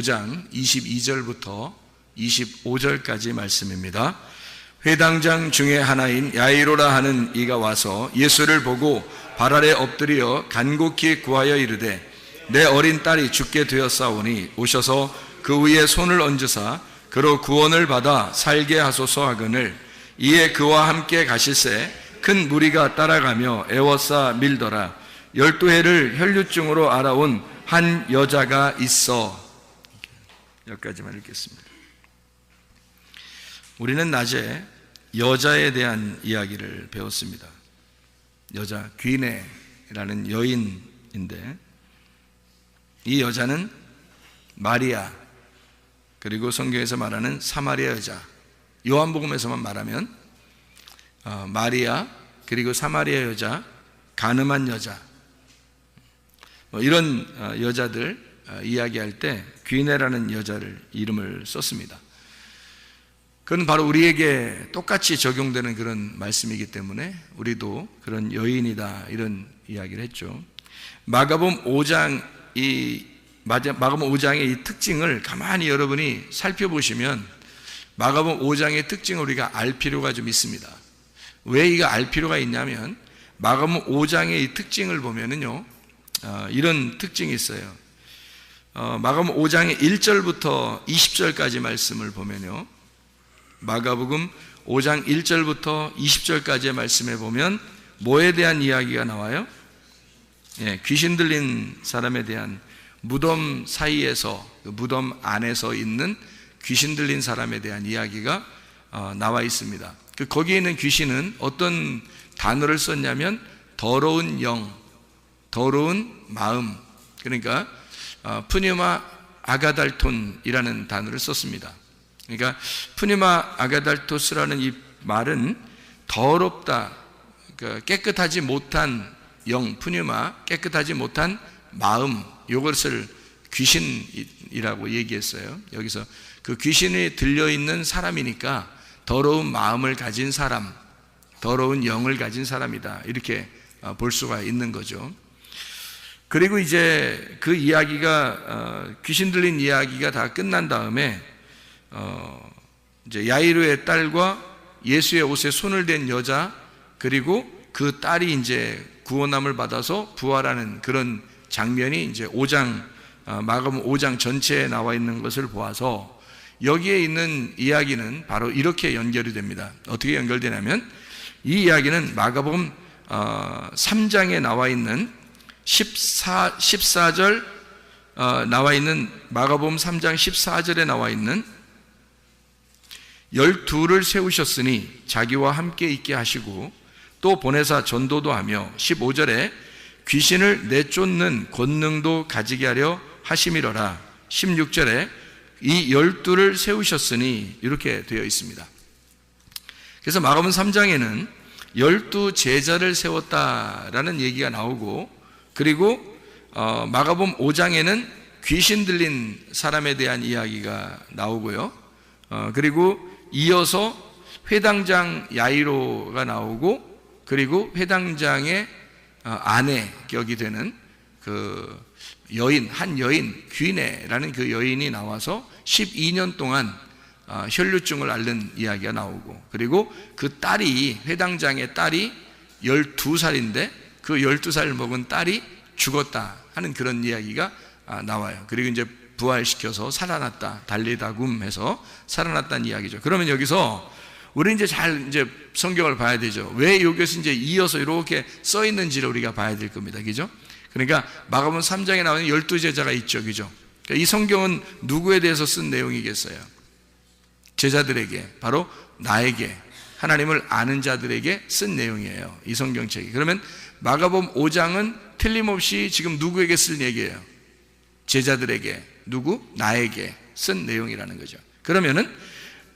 5장 22절부터 25절까지 말씀입니다. 회당장 중에 하나인 야이로라 하는 이가 와서 예수를 보고 발 아래 엎드려 간곡히 구하여 이르되 내 어린 딸이 죽게 되었사오니 오셔서 그 위에 손을 얹으사 그로 구원을 받아 살게 하소서 하거늘 이에 그와 함께 가실새 큰 무리가 따라가며 애워싸 밀더라. 12해를 혈류증으로 알아온 한 여자가 있어. 여기까지만 읽겠습니다. 우리는 낮에 여자에 대한 이야기를 배웠습니다. 여자 귀네라는 여인인데 이 여자는 마리아, 그리고 성경에서 말하는 사마리아 여자, 요한복음에서만 말하면 마리아, 그리고 사마리아 여자, 가늠한 여자, 이런 여자들 이야기할 때 귀네라는 여자를 이름을 썼습니다. 그건 바로 우리에게 똑같이 적용되는 그런 말씀이기 때문에 우리도 그런 여인이다 이런 이야기를 했죠. 마가복음 5장의 이 특징을 가만히 여러분이 살펴보시면 마가복음 5장의 특징을 우리가 알 필요가 좀 있습니다. 왜 이거 알 필요가 있냐면 마가복음 5장의 이 특징을 보면은요, 이런 특징이 있어요. 마가복음 5장의 1절부터 20절까지 말씀을 보면요, 마가복음 5장 1절부터 20절까지의 말씀에 보면 뭐에 대한 이야기가 나와요? 귀신 들린 사람에 대한, 무덤 사이에서, 무덤 안에서 있는 귀신 들린 사람에 대한 이야기가 나와 있습니다. 거기에 있는 귀신은 어떤 단어를 썼냐면 더러운 영, 더러운 마음, 그러니까 푸뉴마 아가달톤이라는 단어를 썼습니다. 그러니까 푸뉴마 아가달토스라는 이 말은 더럽다, 그러니까 깨끗하지 못한 영, 푸뉴마, 깨끗하지 못한 마음, 이것을 귀신이라고 얘기했어요. 여기서 그 귀신이 들려있는 사람이니까 더러운 마음을 가진 사람, 더러운 영을 가진 사람이다, 이렇게 볼 수가 있는 거죠. 그리고 이제 그 이야기가, 귀신 들린 이야기가 다 끝난 다음에 이제 야이로의 딸과 예수의 옷에 손을 댄 여자, 그리고 그 딸이 이제 구원함을 받아서 부활하는 그런 장면이 이제 마가복음 5장 전체에 나와 있는 것을 보아서 여기에 있는 이야기는 바로 이렇게 연결이 됩니다. 어떻게 연결되냐면 이 이야기는 마가복음 3장에 나와 있는 14절 나와 있는, 마가복음 3장 14절에 나와 있는 12를 세우셨으니 자기와 함께 있게 하시고 또 보내사 전도도 하며 15절에 귀신을 내쫓는 권능도 가지게 하려 하심이로라. 16절에 이 12를 세우셨으니 이렇게 되어 있습니다. 그래서 마가복음 3장에는 12 제자를 세웠다라는 얘기가 나오고, 그리고 마가복음 5장에는 귀신 들린 사람에 대한 이야기가 나오고요, 그리고 이어서 회당장 야이로가 나오고, 그리고 회당장의 아내 격이 되는 그 여인, 한 여인, 귀네라는 그 여인이 나와서 12년 동안 혈류증을 앓는 이야기가 나오고, 그리고 그 딸이, 회당장의 딸이 12살인데 그 12살 먹은 딸이 죽었다 하는 그런 이야기가 나와요. 그리고 이제 부활시켜서 살아났다, 달리다굼 해서 살아났다는 이야기죠. 그러면 여기서 우리 이제 이제 성경을 봐야 되죠. 왜 여기서 이제 이어서 이렇게 써 있는지를 우리가 봐야 될 겁니다. 그죠? 그러니까 마가복음 3장에 나오는 12제자가 있죠. 그죠? 그러니까 이 성경은 누구에 대해서 쓴 내용이겠어요? 제자들에게, 바로 나에게, 하나님을 아는 자들에게 쓴 내용이에요, 이 성경책이. 그러면 마가복음 5장은 틀림없이 지금 누구에게 쓴 얘기예요? 제자들에게, 누구? 나에게 쓴 내용이라는 거죠. 그러면은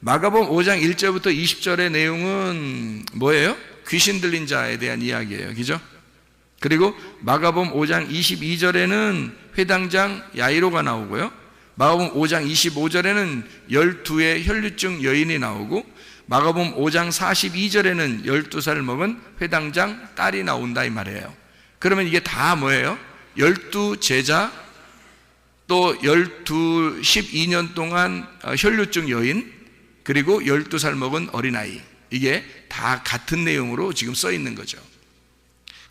마가복음 5장 1절부터 20절의 내용은 뭐예요? 귀신 들린 자에 대한 이야기예요. 그죠? 그리고 마가복음 5장 22절에는 회당장 야이로가 나오고요, 마가복음 5장 25절에는 12의 혈류증 여인이 나오고, 마가복음 5장 42절에는 12살 먹은 회당장 딸이 나온다 이 말이에요. 그러면 이게 다 뭐예요? 12제자 또 12년 동안 혈류증 여인, 그리고 12살 먹은 어린아이, 이게 다 같은 내용으로 지금 써 있는 거죠.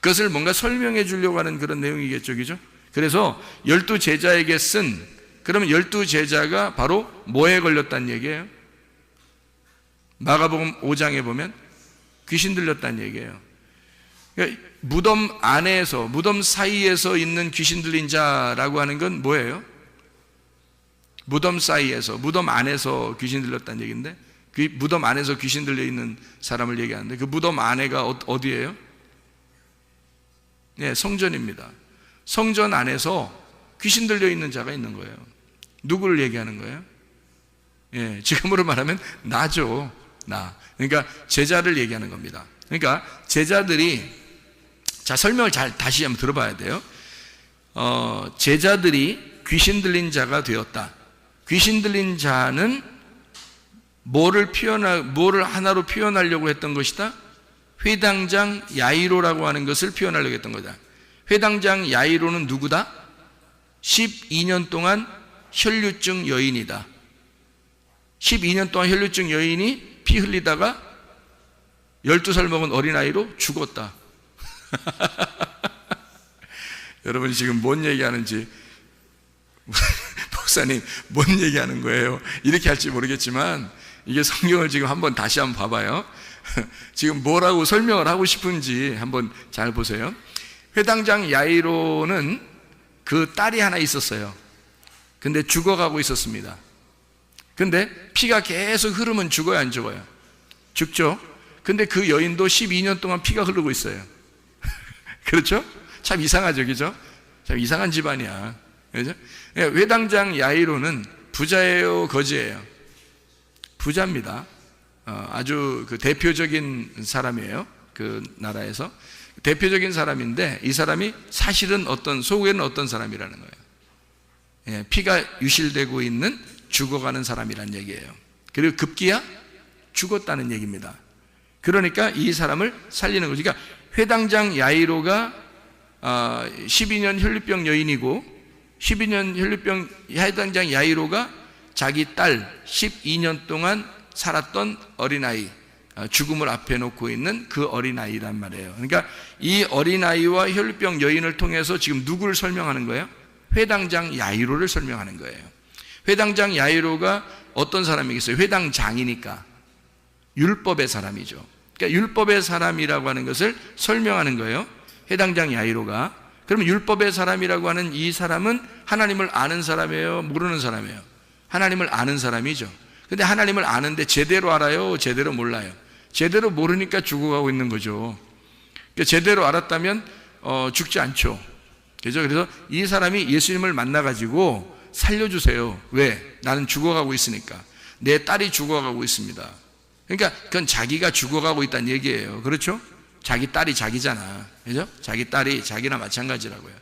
그것을 뭔가 설명해 주려고 하는 그런 내용이겠죠, 그죠? 그래서 12제자에게 쓴, 그러면 12제자가 바로 뭐에 걸렸다는 얘기예요? 마가복음 5장에 보면 귀신 들렸다는 얘기예요. 그러니까 무덤 안에서, 무덤 사이에서 있는 귀신 들린 자라고 하는 건 뭐예요? 무덤 사이에서, 무덤 안에서 귀신 들렸다는 얘기인데, 그 무덤 안에서 귀신 들려 있는 사람을 얘기하는데, 그 무덤 안에가 어디예요? 네, 성전입니다. 성전 안에서 귀신 들려 있는 자가 있는 거예요. 누구를 얘기하는 거예요? 예, 지금으로 말하면 나죠. 나. 그러니까 제자를 얘기하는 겁니다. 그러니까 제자들이, 자, 설명을 다시 한번 들어봐야 돼요. 제자들이 귀신 들린 자가 되었다. 귀신 들린 자는 뭐를 하나로 표현하려고 했던 것이다? 회당장 야이로라고 하는 것을 표현하려고 했던 거다. 회당장 야이로는 누구다? 12년 동안 혈류증 여인이다. 12년 동안 혈류증 여인이 피 흘리다가 12살 먹은 어린아이로 죽었다. 여러분이 지금 뭔 얘기하는지, 목사님 뭔 얘기하는 거예요? 이렇게 할지 모르겠지만, 이게 성경을 지금 다시 한번 봐봐요. 지금 뭐라고 설명을 하고 싶은지 한번 잘 보세요. 회당장 야이로는 그 딸이 하나 있었어요. 근데 죽어가고 있었습니다. 근데 피가 계속 흐르면 죽어요, 안 죽어요? 죽죠? 근데 그 여인도 12년 동안 피가 흐르고 있어요. 그렇죠? 참 이상하죠, 그죠? 참 이상한 집안이야. 그죠? 회당장 야이로는 부자예요, 거지예요? 부자입니다. 아주 그 대표적인 사람이에요. 그 나라에서 대표적인 사람인데, 이 사람이 사실은 속에는 어떤 사람이라는 거예요. 예, 피가 유실되고 있는, 죽어가는 사람이란 얘기예요. 그리고 급기야 죽었다는 얘기입니다. 그러니까 이 사람을 살리는 거죠. 그러니까 회당장 야이로가 12년 혈류병 여인이고, 12년 혈류병 회당장 야이로가 자기 딸 12년 동안 살았던 어린아이, 죽음을 앞에 놓고 있는 그 어린아이란 말이에요. 그러니까 이 어린아이와 혈류병 여인을 통해서 지금 누구를 설명하는 거예요? 회당장 야이로를 설명하는 거예요. 회당장 야이로가 어떤 사람이겠어요? 회당장이니까 율법의 사람이죠. 그러니까 율법의 사람이라고 하는 것을 설명하는 거예요. 회당장 야이로가. 그러면 율법의 사람이라고 하는 이 사람은 하나님을 아는 사람이에요? 모르는 사람이에요? 하나님을 아는 사람이죠. 근데 하나님을 아는데 제대로 알아요? 제대로 몰라요? 제대로 모르니까 죽어가고 있는 거죠. 그러니까 제대로 알았다면 죽지 않죠. 그죠? 그래서 이 사람이 예수님을 만나가지고 살려주세요. 왜? 나는 죽어가고 있으니까. 내 딸이 죽어가고 있습니다. 그러니까 그건 자기가 죽어가고 있다는 얘기예요. 그렇죠? 자기 딸이 자기잖아. 그죠? 자기 딸이 자기나 마찬가지라고요.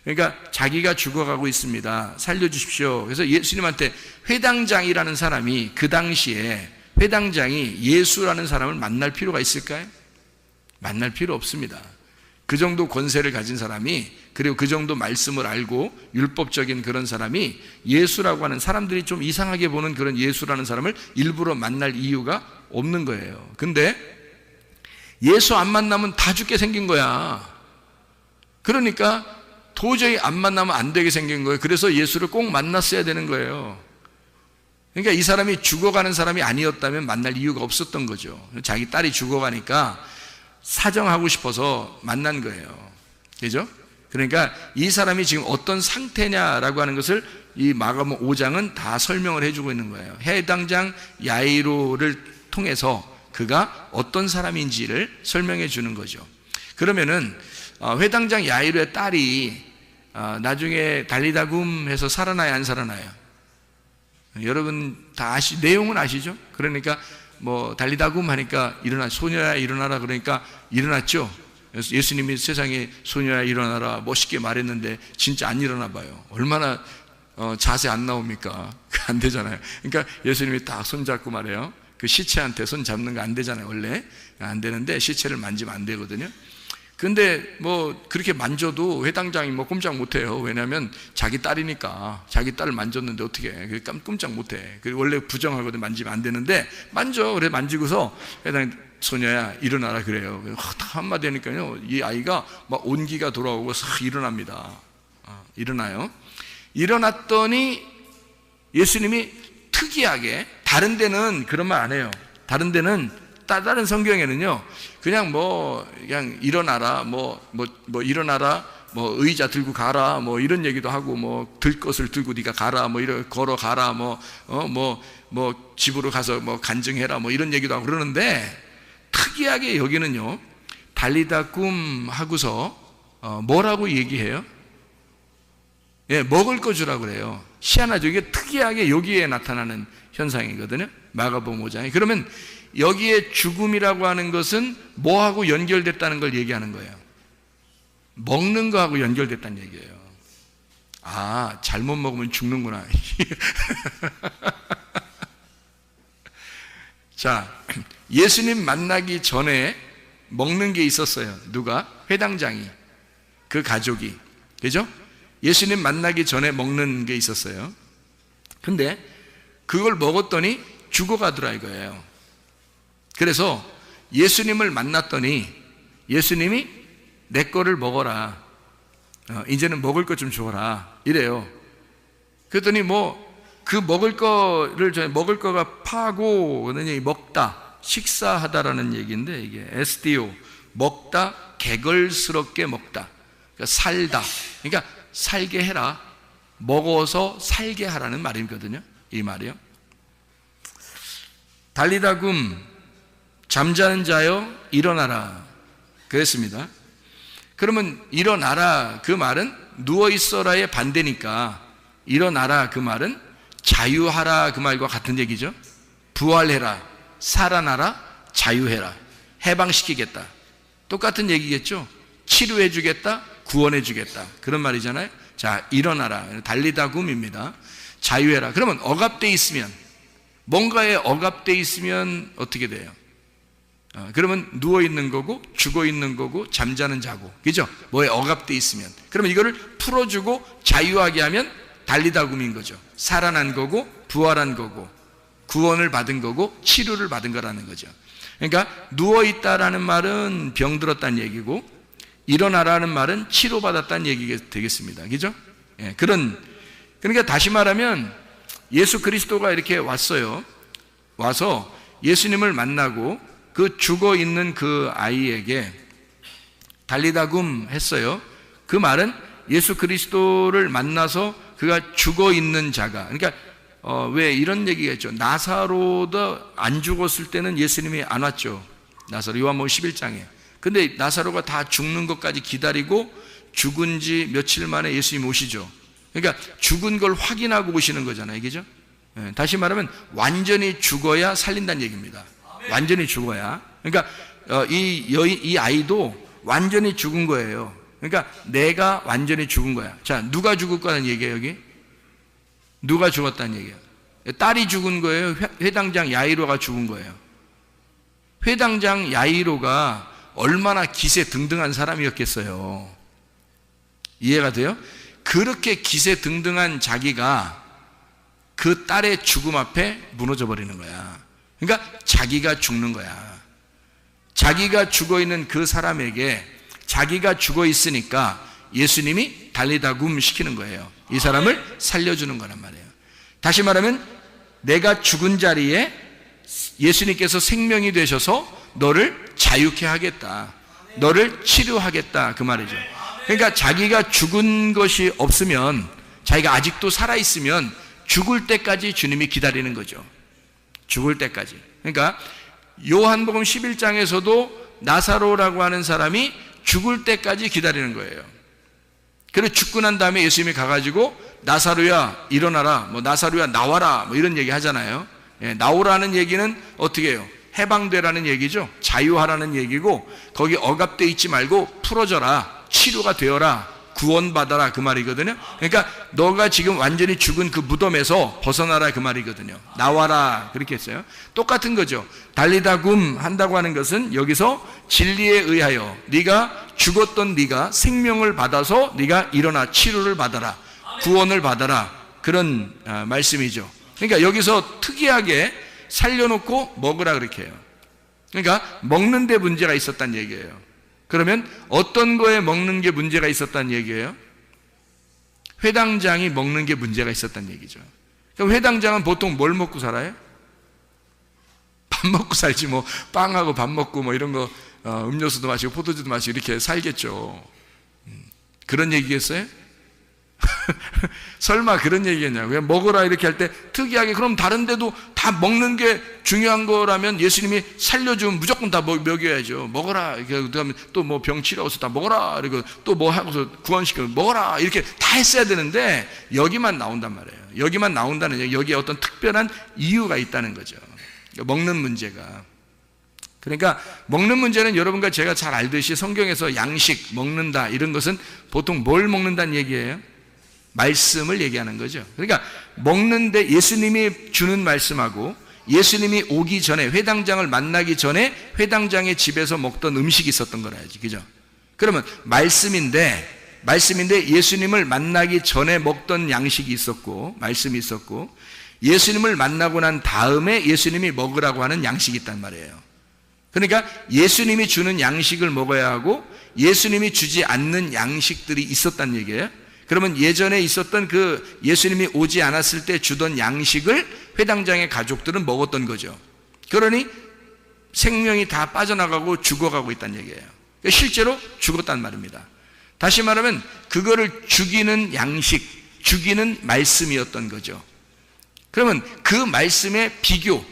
그러니까 자기가 죽어가고 있습니다. 살려주십시오. 그래서 예수님한테, 회당장이라는 사람이 그 당시에, 회당장이 예수라는 사람을 만날 필요가 있을까요? 만날 필요 없습니다. 그 정도 권세를 가진 사람이, 그리고 그 정도 말씀을 알고 율법적인 그런 사람이 예수라고 하는, 사람들이 좀 이상하게 보는 그런 예수라는 사람을 일부러 만날 이유가 없는 거예요. 근데 예수 안 만나면 다 죽게 생긴 거야. 그러니까 도저히 안 만나면 안 되게 생긴 거예요. 그래서 예수를 꼭 만났어야 되는 거예요. 그러니까 이 사람이 죽어가는 사람이 아니었다면 만날 이유가 없었던 거죠. 자기 딸이 죽어가니까 사정하고 싶어서 만난 거예요. 그죠? 그러니까 이 사람이 지금 어떤 상태냐라고 하는 것을 이 마가복음 5장은 다 설명을 해주고 있는 거예요. 회당장 야이로를 통해서 그가 어떤 사람인지를 설명해 주는 거죠. 그러면은 회당장 야이로의 딸이 나중에 달리다굼 해서 살아나요, 안 살아나요? 여러분 다 내용은 아시죠? 그러니까 뭐 달리다굼 하니까 소녀야 일어나라, 그러니까 일어났죠. 예수님이 세상에 소녀야 일어나라 멋있게 말했는데 진짜 안 일어나 봐요. 얼마나 자세 안 나옵니까? 안 되잖아요. 그러니까 예수님이 딱 손잡고 말해요. 그 시체한테 손 잡는 거 안 되잖아요. 원래 안 되는데 시체를 만지면 안 되거든요. 근데 뭐 그렇게 만져도 회당장이 뭐 꼼짝 못해요. 왜냐하면 자기 딸이니까. 자기 딸을 만졌는데 어떻게 해? 꼼짝 못해. 원래 부정하거든. 만지면 안 되는데 만져. 그래 만지고서 회당 소녀야 일어나라 그래요. 한마디 하니까요 이 아이가 막 온기가 돌아오고 싹 일어납니다. 일어나요. 일어났더니 예수님이 특이하게, 다른 데는 그런 말 안 해요. 다른 데는, 다른 성경에는요 그냥 그냥 일어나라, 일어나라, 의자 들고 가라, 이런 얘기도 하고, 들 것을 들고 네가 가라, 이런 걸어 가라, 집으로 가서 간증해라, 이런 얘기도 하고 그러는데, 특이하게 여기는요 달리다 꿈 하고서 뭐라고 얘기해요? 예, 먹을 거 주라고 그래요. 희한하죠. 이게 특이하게 여기에 나타나는 현상이거든요. 마가복음 5장에. 그러면 여기에 죽음이라고 하는 것은 뭐하고 연결됐다는 걸 얘기하는 거예요. 먹는 거하고 연결됐다는 얘기예요. 아, 잘못 먹으면 죽는구나. 자, 예수님 만나기 전에 먹는 게 있었어요. 누가? 회당장이, 그 가족이. 그죠? 예수님 만나기 전에 먹는 게 있었어요. 근데 그걸 먹었더니 죽어가더라 이거예요. 그래서 예수님을 만났더니 예수님이 내 거를 먹어라, 이제는 먹을 것 좀 줘라 이래요. 그랬더니 그 먹을 거가 파고 먹다, 식사하다라는 얘기인데, 이게 에스티오, 먹다, 개걸스럽게 먹다, 그러니까 살다, 그러니까 살게 해라, 먹어서 살게 하라는 말이거든요. 이 말이요. 달리다 굼, 잠자는 자여 일어나라 그랬습니다. 그러면 일어나라 그 말은 누워있어라의 반대니까, 일어나라 그 말은 자유하라 그 말과 같은 얘기죠. 부활해라, 살아나라, 자유해라, 해방시키겠다, 똑같은 얘기겠죠. 치료해주겠다, 구원해주겠다, 그런 말이잖아요. 자, 일어나라, 달리다 굼입니다. 자유해라. 그러면 억압되어 있으면, 뭔가에 억압되어 있으면 어떻게 돼요? 그러면 누워있는 거고, 죽어있는 거고, 잠자는 자고, 그죠? 뭐에 억압되어 있으면. 그러면 이거를 풀어주고 자유하게 하면 달리다 굼인 거죠. 살아난 거고, 부활한 거고, 구원을 받은 거고, 치료를 받은 거라는 거죠. 그러니까 누워있다라는 말은 병들었다는 얘기고, 일어나라는 말은 치료받았다는 얘기가 되겠습니다. 그죠? 예, 그러니까 다시 말하면 예수 그리스도가 이렇게 왔어요. 와서 예수님을 만나고 그 죽어 있는 그 아이에게 달리다 굼 했어요. 그 말은 예수 그리스도를 만나서 그가 죽어 있는 자가, 그러니까 왜 이런 얘기가 있죠. 나사로도 안 죽었을 때는 예수님이 안 왔죠. 나사로, 요한복음 11장에. 근데 나사로가 다 죽는 것까지 기다리고 죽은 지 며칠 만에 예수님 오시죠. 그러니까 죽은 걸 확인하고 오시는 거잖아요. 그죠? 다시 말하면 완전히 죽어야 살린다는 얘기입니다. 완전히 죽어야. 그러니까 이 아이도 완전히 죽은 거예요. 그러니까 내가 완전히 죽은 거야. 자, 누가 죽을 거라는 얘기예요, 여기? 누가 죽었다는 얘기예요? 딸이 죽은 거예요? 회당장 야이로가 죽은 거예요? 회당장 야이로가 얼마나 기세등등한 사람이었겠어요. 이해가 돼요? 그렇게 기세등등한 자기가 그 딸의 죽음 앞에 무너져 버리는 거야. 그러니까 자기가 죽는 거야. 자기가 죽어 있는 그 사람에게, 자기가 죽어 있으니까 예수님이 달리다 굼 시키는 거예요. 이 사람을 살려주는 거란 말이에요. 다시 말하면 내가 죽은 자리에 예수님께서 생명이 되셔서 너를 자유케 하겠다, 너를 치료하겠다, 그 말이죠. 그러니까 자기가 죽은 것이 없으면, 자기가 아직도 살아있으면 죽을 때까지 주님이 기다리는 거죠. 죽을 때까지. 그러니까 요한복음 11장에서도 나사로라고 하는 사람이 죽을 때까지 기다리는 거예요. 그래서 죽고 난 다음에 예수님이 가가지고 나사로야 일어나라, 나사로야 나와라, 이런 얘기 하잖아요. 예, 나오라는 얘기는 어떻게 해요? 해방되라는 얘기죠. 자유하라는 얘기고, 거기 억압되어 있지 말고 풀어져라, 치료가 되어라, 구원받아라 그 말이거든요. 그러니까 너가 지금 완전히 죽은 그 무덤에서 벗어나라 그 말이거든요. 나와라 그렇게 했어요. 똑같은 거죠. 달리다굼 한다고 하는 것은 여기서 진리에 의하여 네가 죽었던 네가 생명을 받아서 네가 일어나 치료를 받아라, 구원을 받아라, 그런 말씀이죠. 그러니까 여기서 특이하게 살려놓고 먹으라 그렇게 해요. 그러니까 먹는 데 문제가 있었다는 얘기예요. 그러면 어떤 거에 먹는 게 문제가 있었다는 얘기예요? 회당장이 먹는 게 문제가 있었다는 얘기죠. 그럼 회당장은 보통 뭘 먹고 살아요? 밥 먹고 살지, 뭐 빵하고 밥 먹고 뭐 이런 거, 음료수도 마시고 포도주도 마시고 이렇게 살겠죠. 그런 얘기겠어요? 설마 그런 얘기겠냐고요? 먹으라 이렇게 할 때 특이하게, 그럼 다른 데도 다 먹는 게 중요한 거라면 예수님이 살려주면 무조건 다 먹여야죠. 먹어라. 그다음에 또 뭐 병 치료해서 다 먹어라. 그리고 또 뭐 하고서 구원시켜 먹어라. 이렇게 다 했어야 되는데 여기만 나온단 말이에요. 여기만 나온다는 얘기, 여기에 어떤 특별한 이유가 있다는 거죠. 먹는 문제가. 그러니까 먹는 문제는 여러분과 제가 잘 알듯이 성경에서 양식, 먹는다 이런 것은 보통 뭘 먹는다는 얘기예요? 말씀을 얘기하는 거죠. 그러니까 먹는데 예수님이 주는 말씀하고 예수님이 오기 전에, 회당장을 만나기 전에 회당장의 집에서 먹던 음식이 있었던 거라야지, 그죠? 그러면 말씀인데 예수님을 만나기 전에 먹던 양식이 있었고 말씀이 있었고, 예수님을 만나고 난 다음에 예수님이 먹으라고 하는 양식이 있단 말이에요. 그러니까 예수님이 주는 양식을 먹어야 하고 예수님이 주지 않는 양식들이 있었단 얘기예요. 그러면 예전에 있었던 그 예수님이 오지 않았을 때 주던 양식을 회당장의 가족들은 먹었던 거죠. 그러니 생명이 다 빠져나가고 죽어가고 있다는 얘기예요. 실제로 죽었단 말입니다. 다시 말하면 그거를 죽이는 양식, 죽이는 말씀이었던 거죠. 그러면 그 말씀의 비교,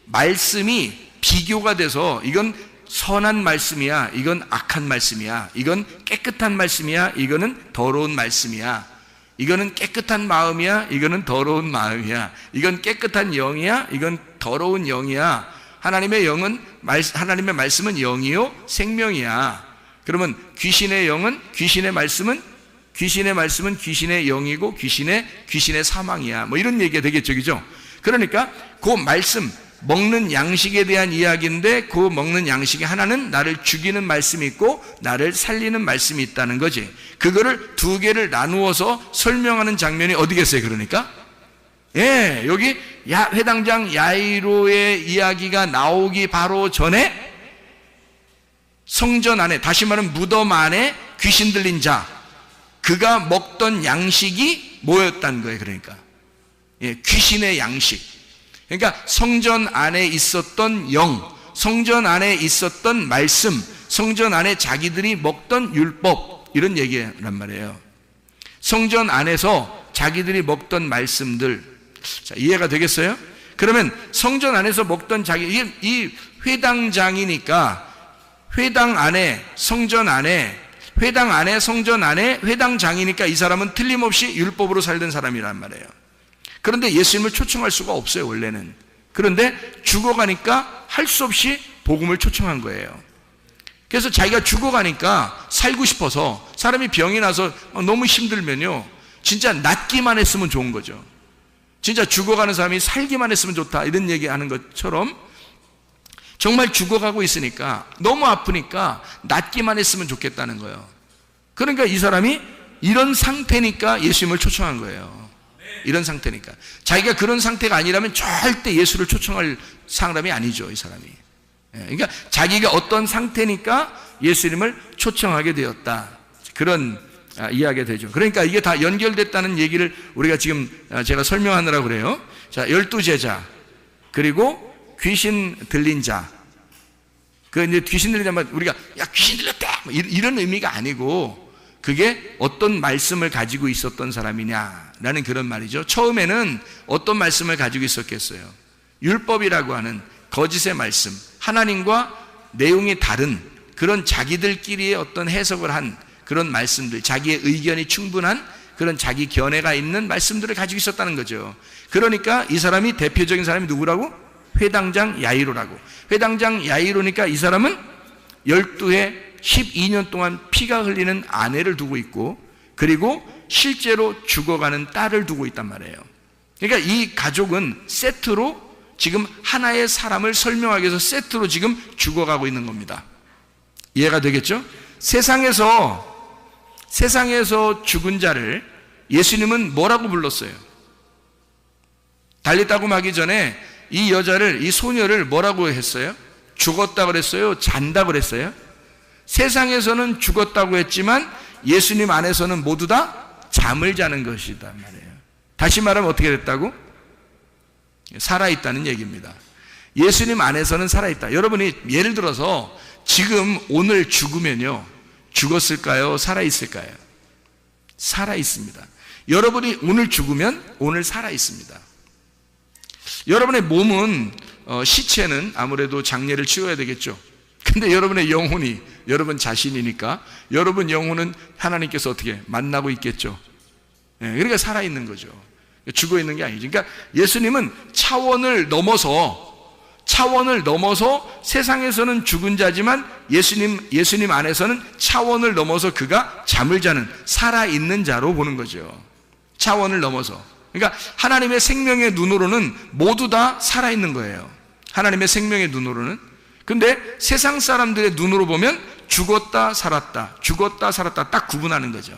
말씀이 비교가 돼서 이건 선한 말씀이야, 이건 악한 말씀이야, 이건 깨끗한 말씀이야, 이거는 더러운 말씀이야, 이거는 깨끗한 마음이야, 이거는 더러운 마음이야, 이건 깨끗한 영이야, 이건 더러운 영이야. 하나님의 말씀은 영이요 생명이야. 그러면 귀신의 말씀은 귀신의 영이고 귀신의 사망이야. 뭐 이런 얘기가 되겠죠, 그죠? 그러니까 그 말씀, 먹는 양식에 대한 이야기인데 그 먹는 양식에 하나는 나를 죽이는 말씀이 있고 나를 살리는 말씀이 있다는 거지. 그거를 두 개를 나누어서 설명하는 장면이 어디겠어요? 그러니까 여기 회당장 야이로의 이야기가 나오기 바로 전에 성전 안에, 다시 말하면 무덤 안에 귀신 들린 자, 그가 먹던 양식이 뭐였다는 거예요? 그러니까 귀신의 양식. 그러니까 성전 안에 있었던 영, 성전 안에 있었던 말씀, 성전 안에 자기들이 먹던 율법, 이런 얘기란 말이에요. 성전 안에서 자기들이 먹던 말씀들. 자, 이해가 되겠어요? 그러면 성전 안에서 먹던 이 회당장이니까 회당 안에 성전 안에 회당장이니까 이 사람은 틀림없이 율법으로 살던 사람이란 말이에요. 그런데 예수님을 초청할 수가 없어요, 원래는. 그런데 죽어가니까 할 수 없이 복음을 초청한 거예요. 그래서 자기가 죽어가니까 살고 싶어서, 사람이 병이 나서 너무 힘들면요, 진짜 낫기만 했으면 좋은 거죠. 진짜 죽어가는 사람이 살기만 했으면 좋다, 이런 얘기하는 것처럼 정말 죽어가고 있으니까, 너무 아프니까 낫기만 했으면 좋겠다는 거예요. 그러니까 이 사람이 이런 상태니까 예수님을 초청한 거예요. 이런 상태니까. 자기가 그런 상태가 아니라면 절대 예수를 초청할 사람이 아니죠, 이 사람이. 그러니까 자기가 어떤 상태니까 예수님을 초청하게 되었다, 그런 이야기가 되죠. 그러니까 이게 다 연결됐다는 얘기를 우리가 지금 제가 설명하느라고 그래요. 자, 12제자, 그리고 귀신 들린 자. 이제 귀신 들린 자면 우리가 귀신 들렸다, 이런 의미가 아니고, 그게 어떤 말씀을 가지고 있었던 사람이냐라는 그런 말이죠. 처음에는 어떤 말씀을 가지고 있었겠어요? 율법이라고 하는 거짓의 말씀, 하나님과 내용이 다른 그런 자기들끼리의 어떤 해석을 한 그런 말씀들, 자기의 의견이 충분한 그런 자기 견해가 있는 말씀들을 가지고 있었다는 거죠. 그러니까 이 사람이, 대표적인 사람이 누구라고? 회당장 야이로라고. 회당장 야이로니까 이 사람은 12해 12년 동안 피가 흘리는 아내를 두고 있고, 그리고 실제로 죽어가는 딸을 두고 있단 말이에요. 그러니까 이 가족은 세트로 지금 하나의 사람을 설명하기 위해서 세트로 지금 죽어가고 있는 겁니다. 이해가 되겠죠? 세상에서 죽은 자를 예수님은 뭐라고 불렀어요? 달리따고 하기 전에 이 여자를, 이 소녀를 뭐라고 했어요? 죽었다 그랬어요? 잔다 그랬어요? 세상에서는 죽었다고 했지만 예수님 안에서는 모두 다 잠을 자는 것이단 말이에요. 다시 말하면 어떻게 됐다고? 살아있다는 얘기입니다. 예수님 안에서는 살아있다. 여러분이 예를 들어서 지금 오늘 죽으면요, 죽었을까요? 살아있을까요? 살아있습니다. 여러분이 오늘 죽으면 오늘 살아있습니다. 여러분의 몸은, 시체는 아무래도 장례를 치러야 되겠죠. 근데 여러분의 영혼이 여러분 자신이니까 여러분 영혼은 하나님께서 어떻게 만나고 있겠죠. 그러니까 살아있는 거죠. 죽어 있는 게 아니죠. 그러니까 예수님은 차원을 넘어서 세상에서는 죽은 자지만 예수님 안에서는 차원을 넘어서 그가 잠을 자는 살아있는 자로 보는 거죠. 차원을 넘어서. 그러니까 하나님의 생명의 눈으로는 모두 다 살아있는 거예요. 하나님의 생명의 눈으로는. 근데 세상 사람들의 눈으로 보면 죽었다 살았다, 죽었다 살았다 딱 구분하는 거죠.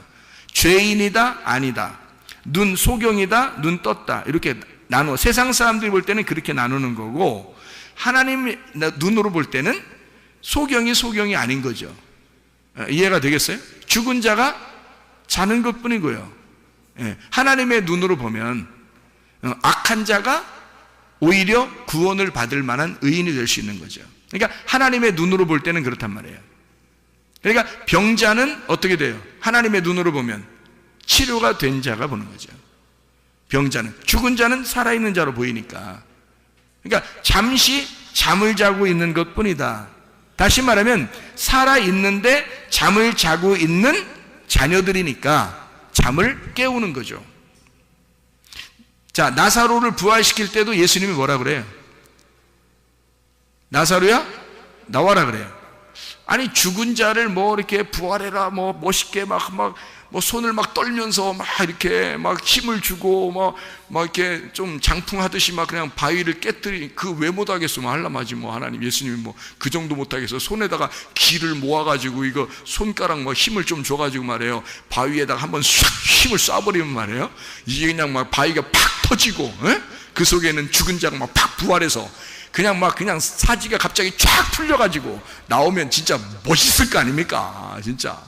죄인이다 아니다, 눈 소경이다 눈 떴다, 이렇게 나누어. 세상 사람들이 볼 때는 그렇게 나누는 거고, 하나님 눈으로 볼 때는 소경이 아닌 거죠. 이해가 되겠어요? 죽은 자가 자는 것 뿐이고요. 하나님의 눈으로 보면 악한 자가 오히려 구원을 받을 만한 의인이 될 수 있는 거죠. 그러니까 하나님의 눈으로 볼 때는 그렇단 말이에요. 그러니까 병자는 어떻게 돼요? 하나님의 눈으로 보면 치료가 된 자가 보는 거죠. 병자는. 죽은 자는 살아있는 자로 보이니까. 그러니까 잠시 잠을 자고 있는 것 뿐이다. 다시 말하면 살아있는데 잠을 자고 있는 자녀들이니까 잠을 깨우는 거죠. 자, 나사로를 부활시킬 때도 예수님이 뭐라 그래요? 나사로야 나와라 그래요. 아니 죽은 자를 뭐 이렇게 부활해라 뭐 멋있게 막 손을 막 떨면서 막 이렇게 막 힘을 주고 막 이렇게 좀 장풍하듯이 막 그냥 바위를 깨뜨리, 그 왜 못하겠어? 뭐 하려마지 뭐 하나님 예수님이 뭐 그 정도 못하겠어? 손에다가 기를 모아가지고 이거 손가락 뭐 힘을 좀 줘가지고 말이에요, 바위에다가 한번 힘을 쏴버리면 말이에요, 이게 그냥 막 바위가 팍 터지고, 그 속에는 죽은 자가 막 팍 부활해서 그냥 사지가 갑자기 쫙 풀려가지고 나오면 진짜 멋있을 거 아닙니까? 진짜.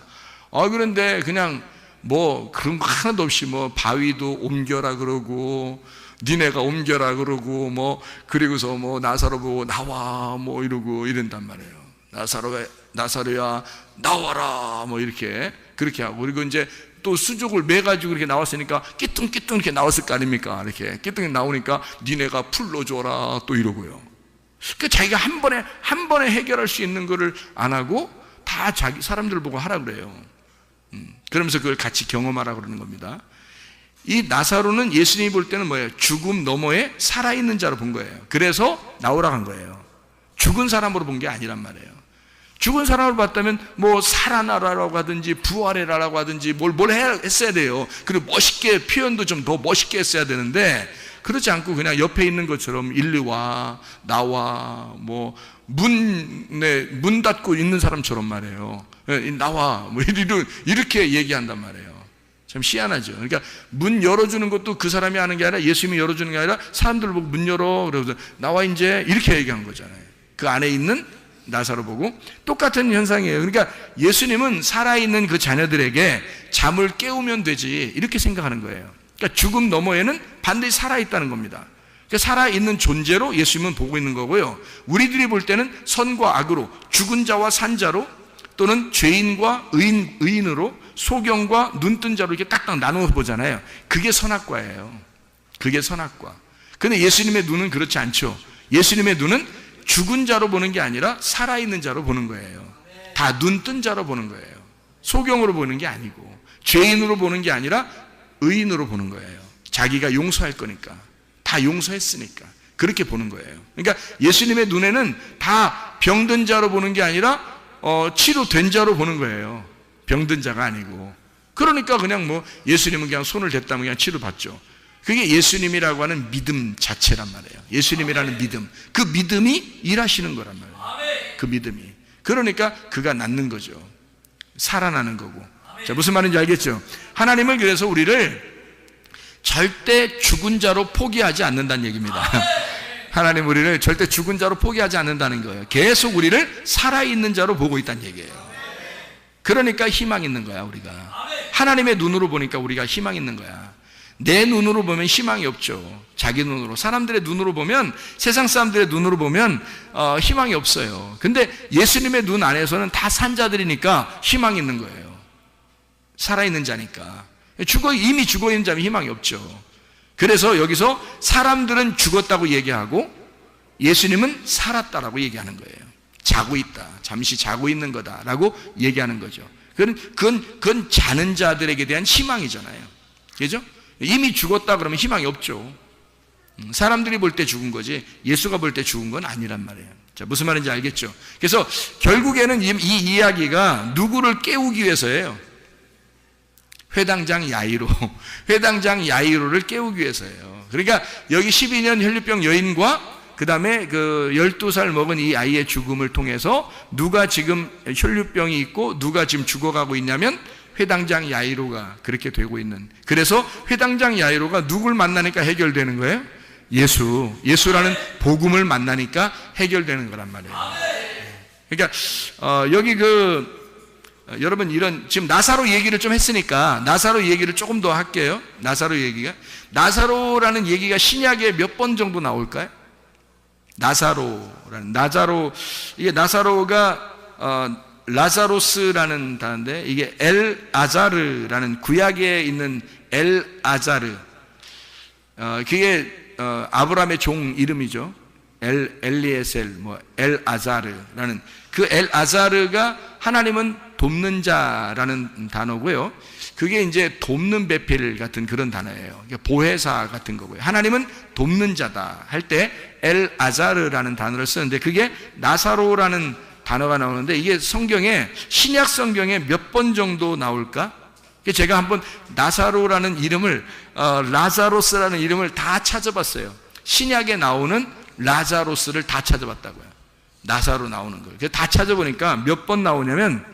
그런데 그냥 뭐 그런 거 하나도 없이 뭐 바위도 옮겨라 그러고 니네가 옮겨라 그러고 뭐 그리고서 뭐 나사로 보고 나와 뭐 이러고 이런단 말이에요. 나사로야 나와라 뭐 이렇게 그렇게 하고, 그리고 이제 또 수족을 매가지고 이렇게 나왔으니까 끼뚱끼뚱 이렇게 나왔을 거 아닙니까? 이렇게 끼뚱이 나오니까 니네가 풀러줘라 또 이러고요. 그 자기가 한 번에 해결할 수 있는 거를 안 하고 다 자기 사람들 보고 하라 그래요. 그러면서 그걸 같이 경험하라 그러는 겁니다. 이 나사로는 예수님이 볼 때는 뭐예요? 죽음 너머에 살아있는 자로 본 거예요. 그래서 나오라고 한 거예요. 죽은 사람으로 본 게 아니란 말이에요. 죽은 사람을 봤다면 뭐 살아나라라고 하든지 부활해라라고 하든지 뭘 했어야 돼요. 그리고 멋있게 표현도 좀 더 멋있게 했어야 되는데 그렇지 않고 그냥 옆에 있는 것처럼 일리 와 나와 뭐 문 닫고 있는 사람처럼 말이에요. 나와 뭐 이렇게 얘기한단 말이에요. 참 희한하죠. 그러니까 문 열어주는 것도 그 사람이 하는 게 아니라 예수님이 열어주는 게 아니라 사람들 보고 문 열어 그러면서 나와 이제 이렇게 얘기한 거잖아요. 그 안에 있는 나사로 보고 똑같은 현상이에요. 그러니까 예수님은 살아있는 그 자녀들에게 잠을 깨우면 되지 이렇게 생각하는 거예요. 그러니까 죽음 너머에는 반드시 살아있다는 겁니다. 그러니까 살아있는 존재로 예수님은 보고 있는 거고요. 우리들이 볼 때는 선과 악으로, 죽은 자와 산 자로, 또는 죄인과 의인으로, 소경과 눈뜬 자로 이렇게 딱딱 나누어 보잖아요. 그게 선악과예요. 그게 선악과. 근데 예수님의 눈은 그렇지 않죠. 예수님의 눈은 죽은 자로 보는 게 아니라 살아있는 자로 보는 거예요. 다 눈뜬 자로 보는 거예요. 소경으로 보는 게 아니고, 죄인으로 보는 게 아니라 의인으로 보는 거예요. 자기가 용서할 거니까, 다 용서했으니까 그렇게 보는 거예요. 그러니까 예수님의 눈에는 다 병든 자로 보는 게 아니라 치료된 자로 보는 거예요. 병든 자가 아니고. 그러니까 그냥 뭐 예수님은 그냥 손을 댔다면 그냥 치료받죠. 그게 예수님이라고 하는 믿음 자체란 말이에요. 예수님이라는 믿음, 그 믿음이 일하시는 거란 말이에요. 그 믿음이. 그러니까 그가 낫는 거죠. 살아나는 거고. 자, 무슨 말인지 알겠죠? 하나님은 그래서 우리를 절대 죽은 자로 포기하지 않는다는 얘기입니다. 하나님 우리를 절대 죽은 자로 포기하지 않는다는 거예요. 계속 우리를 살아있는 자로 보고 있다는 얘기예요. 그러니까 희망 있는 거야, 우리가. 하나님의 눈으로 보니까 우리가 희망 있는 거야. 내 눈으로 보면 희망이 없죠. 자기 눈으로. 사람들의 눈으로 보면, 세상 사람들의 눈으로 보면 희망이 없어요. 근데 예수님의 눈 안에서는 다 산 자들이니까 희망이 있는 거예요. 살아있는 자니까. 이미 죽어있는 자면 희망이 없죠. 그래서 여기서 사람들은 죽었다고 얘기하고 예수님은 살았다라고 얘기하는 거예요. 자고 있다, 잠시 자고 있는 거다라고 얘기하는 거죠. 그건 자는 자들에게 대한 희망이잖아요. 그죠? 이미 죽었다 그러면 희망이 없죠. 사람들이 볼 때 죽은 거지 예수가 볼 때 죽은 건 아니란 말이에요. 자, 무슨 말인지 알겠죠? 그래서 결국에는 이 이야기가 누구를 깨우기 위해서예요. 회당장 야이로를 깨우기 위해서예요. 그러니까 여기 12년 혈류병 여인과 그 다음에 그 12살 먹은 이 아이의 죽음을 통해서 누가 지금 혈류병이 있고 누가 지금 죽어가고 있냐면 회당장 야이로가 그렇게 되고 있는. 그래서 회당장 야이로가 누굴 만나니까 해결되는 거예요? 예수라는 복음을 만나니까 해결되는 거란 말이에요. 그러니까 여기 여러분 지금 나사로 얘기를 좀 했으니까 나사로 얘기를 조금 더 할게요. 나사로라는 얘기가 신약에 몇 번 정도 나올까요? 이게 나사로가 라자로스라는 단어인데 이게 엘아자르라는 구약에 있는 엘아자르, 그게 아브라함의 종 이름이죠. 엘리에셀, 엘아자르라는 그 엘아자르가 하나님은 돕는 자라는 단어고요. 그게 이제 돕는 배필 같은 그런 단어예요. 보혜사 같은 거고요. 하나님은 돕는 자다 할 때 엘아자르라는 단어를 쓰는데 그게 나사로라는 단어가 나오는데 이게 신약 성경에 몇 번 정도 나올까? 제가 한번 나사로라는 이름을 라자로스라는 이름을 다 찾아봤어요. 신약에 나오는 라자로스를 다 찾아봤다고요. 나사로 나오는 걸. 다 찾아보니까 몇 번 나오냐면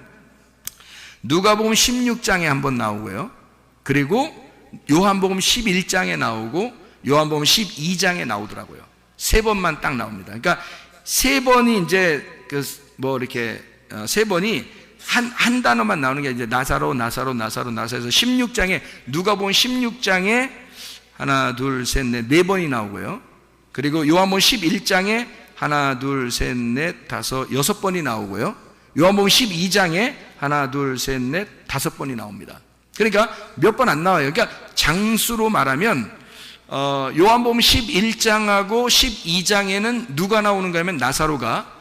누가복음 16장에 한 번 나오고요. 그리고 요한복음 11장에 나오고 요한복음 12장에 나오더라고요. 3번만 딱 나옵니다. 그러니까 3번이 이제 세 번이 한 단어만 나오는 게 이제 나사로에서 16장에 누가복음 16장에 하나, 둘, 셋, 넷, 4번이 나오고요. 그리고 요한복음 11장에 하나, 둘, 셋, 넷, 다섯, 6번이 나오고요. 요한복음 12장에 하나, 둘, 셋, 넷, 5번이 나옵니다. 그러니까 몇 번 안 나와요. 그러니까 장수로 말하면 요한복음 11장하고 12장에는 누가 나오는가 하면 나사로가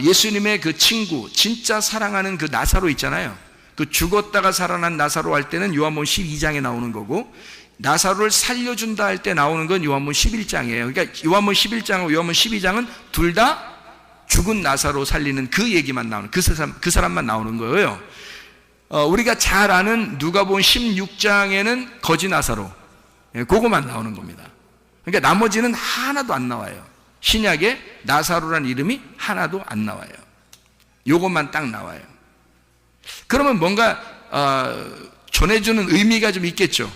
예수님의 그 친구, 진짜 사랑하는 그 나사로 있잖아요. 그 죽었다가 살아난 나사로 할 때는 요한복음 12장에 나오는 거고, 나사로를 살려준다 할 때 나오는 건 요한복음 11장이에요. 그러니까 요한복음 11장하고 요한복음 12장은 둘 다 죽은 나사로 살리는 그 얘기만 나오는, 그 사람만 나오는 거예요. 우리가 잘 아는 누가복음 16장에는 거지 나사로, 그거만 나오는 겁니다. 그러니까 나머지는 하나도 안 나와요. 신약에 나사로라는 이름이 하나도 안 나와요. 요것만 딱 나와요. 그러면 뭔가 전해주는 의미가 좀 있겠죠.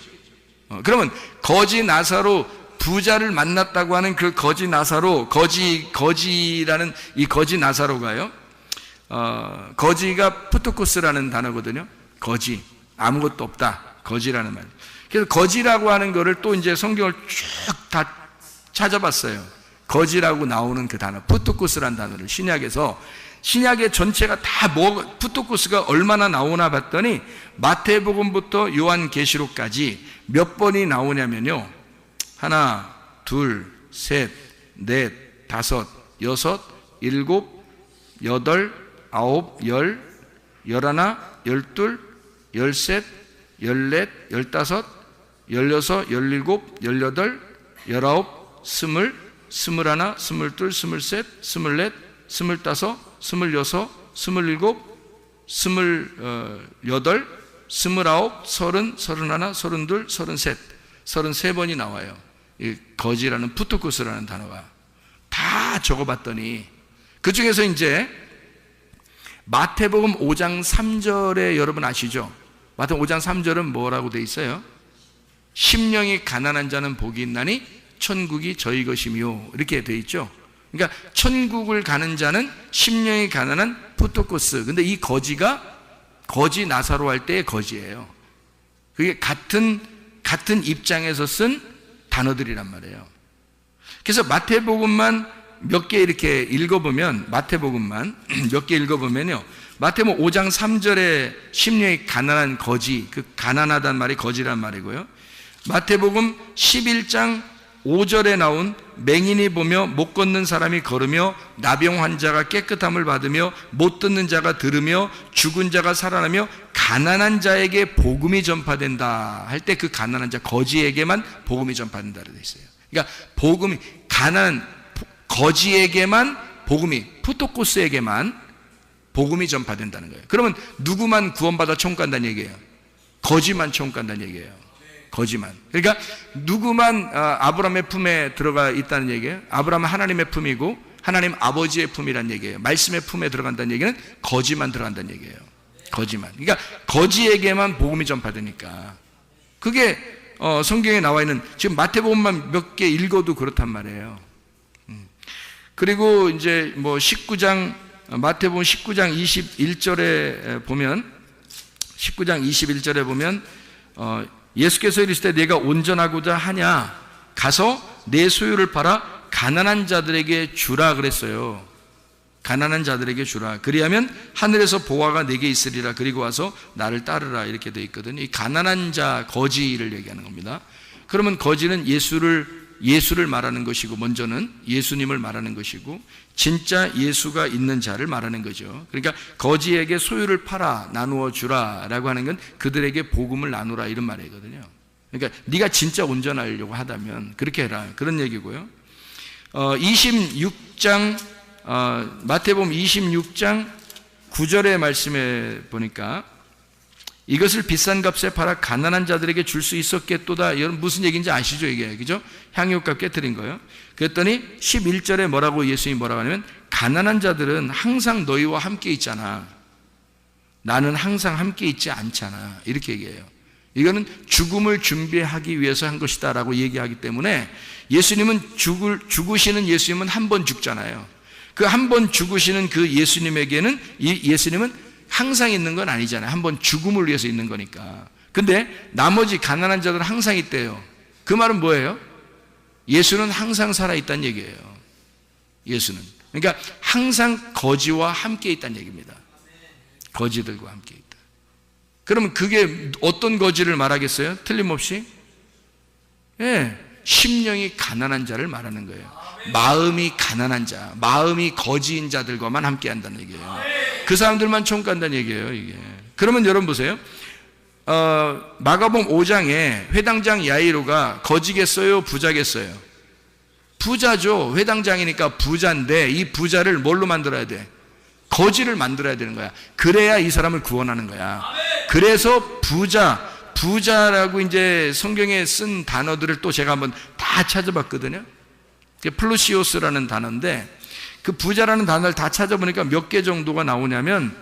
그러면 거지 나사로, 부자를 만났다고 하는 그 거지 나사로, 거지라는 이 거지 나사로가요, 거지가 푸토코스라는 단어거든요. 거지, 아무것도 없다, 거지라는 말. 그래서 거지라고 하는 거를 또 이제 성경을 쭉 다 찾아봤어요. 거지라고 나오는 그 단어, 푸토코스라는 단어를 신약의 전체가 다 푸토코스가 얼마나 나오나 봤더니 마태복음부터 요한계시록까지 몇 번이 나오냐면요, 하나, 둘, 셋, 넷, 다섯, 여섯, 일곱, 여덟, 아홉, 열, 열하나, 열둘, 열셋, 열넷, 열다섯, 열여섯, 열일곱, 열여덟, 열아홉, 스물, 스물하나, 스물둘, 스물셋, 스물넷, 스물다섯, 스물여섯, 스물일곱, 스물여덟, 29, 30, 31, 32, 33, 33번이 나와요. 이 거지라는 푸토코스라는 단어가. 다 적어봤더니 그 중에서 이제 마태복음 5장 3절에 여러분 아시죠? 마태복음 5장 3절은 뭐라고 돼 있어요? 심령이 가난한 자는 복이 있나니 천국이 저희 것이며 이렇게 돼 있죠. 그러니까 천국을 가는 자는 심령이 가난한 푸토코스. 근데 이 거지가 거지 나사로 할 때의 거지예요. 그게 같은 입장에서 쓴 단어들이란 말이에요. 그래서 마태복음만 몇 개 이렇게 읽어보면, 마태복음만 몇 개 읽어보면요, 마태복음 5장 3절에 심령이 가난한 거지, 그 가난하단 말이 거지란 말이고요. 마태복음 11장 5절에 나온 맹인이 보며 못 걷는 사람이 걸으며 나병 환자가 깨끗함을 받으며 못 듣는 자가 들으며 죽은 자가 살아나며 가난한 자에게 복음이 전파된다 할 때 그 가난한 자 거지에게만 복음이 전파된다고 되어 있어요. 그러니까 복음이 가난한 거지에게만 복음이, 푸토코스에게만 복음이 전파된다는 거예요. 그러면 누구만 구원받아 천국 간다는 얘기예요? 거지만 천국 간다는 얘기예요. 거지만. 그러니까 누구만 아브라함의 품에 들어가 있다는 얘기예요. 아브라함은 하나님의 품이고 하나님 아버지의 품이란 얘기예요. 말씀의 품에 들어간다는 얘기는 거지만 들어간다는 얘기예요. 거지만. 그러니까 거지에게만 복음이 전파되니까. 그게 성경에 나와 있는, 지금 마태복음만 몇 개 읽어도 그렇단 말이에요. 그리고 이제 뭐 19장, 마태복음 19장 21절에 보면, 19장 21절에 보면 예수께서 이르시되 내가 온전하고자 하냐, 가서 내 소유를 팔아 가난한 자들에게 주라 그랬어요. 가난한 자들에게 주라. 그리하면 하늘에서 보화가 내게 있으리라. 그리고 와서 나를 따르라. 이렇게 되어 있거든요. 이 가난한 자, 거지를 얘기하는 겁니다. 그러면 거지는 예수를 말하는 것이고, 먼저는 예수님을 말하는 것이고, 진짜 예수가 있는 자를 말하는 거죠. 그러니까 거지에게 소유를 팔아 나누어 주라라고 하는 건 그들에게 복음을 나누라 이런 말이거든요. 그러니까 네가 진짜 온전하려고 하다면 그렇게 해라, 그런 얘기고요. 26장 마태복음 26장 9절의 말씀에 보니까 이것을 비싼 값에 팔아 가난한 자들에게 줄 수 있었겠도다. 이건 무슨 얘기인지 아시죠? 이게, 그죠? 향유값 깨뜨린 거예요. 그랬더니 11절에 뭐라고 예수님이 뭐라고 하냐면, 가난한 자들은 항상 너희와 함께 있잖아. 나는 항상 함께 있지 않잖아. 이렇게 얘기해요. 이거는 죽음을 준비하기 위해서 한 것이다 라고 얘기하기 때문에, 예수님은 죽으시는 예수님은 한 번 죽잖아요. 그 한 번 죽으시는 그 예수님에게는, 예수님은 항상 있는 건 아니잖아요. 한번 죽음을 위해서 있는 거니까. 근데 나머지 가난한 자들은 항상 있대요. 그 말은 뭐예요? 예수는 항상 살아있다는 얘기예요. 예수는. 그러니까 항상 거지와 함께 있다는 얘기입니다. 거지들과 함께 있다. 그러면 그게 어떤 거지를 말하겠어요? 틀림없이? 예, 심령이 가난한 자를 말하는 거예요. 마음이 가난한 자, 마음이 거지인 자들과만 함께 한다는 얘기예요. 그 사람들만 천국 간다는 얘기예요, 이게. 그러면 여러분 보세요. 마가복음 5장에 회당장 야이로가 거지겠어요, 부자겠어요? 부자죠. 회당장이니까 부자인데, 이 부자를 뭘로 만들어야 돼? 거지를 만들어야 되는 거야. 그래야 이 사람을 구원하는 거야. 그래서 부자라고 이제 성경에 쓴 단어들을 또 제가 한번 다 찾아봤거든요. 플루시오스라는 단어인데, 그 부자라는 단어를 다 찾아보니까 몇 개 정도가 나오냐면,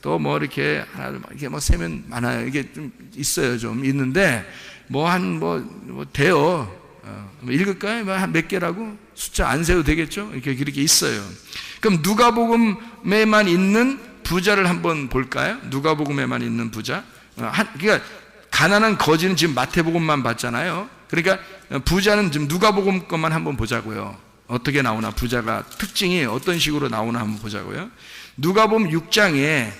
또 뭐 이렇게 하나 이렇게 뭐 세면 많아요. 이게 좀 있어요, 좀 있는데 뭐 돼요. 읽을까요? 뭐 한 몇 개라고 숫자 안 세도 되겠죠? 이렇게 그렇게 있어요. 그럼 누가복음에만 있는 부자를 한번 볼까요? 누가복음에만 있는 부자. 그러니까 가난한 거지는 지금 마태복음만 봤잖아요. 그러니까 부자는 지금 누가복음 것만 한번 보자고요. 어떻게 나오나, 부자가 특징이 어떤 식으로 나오나 한번 보자고요. 누가복음 6장에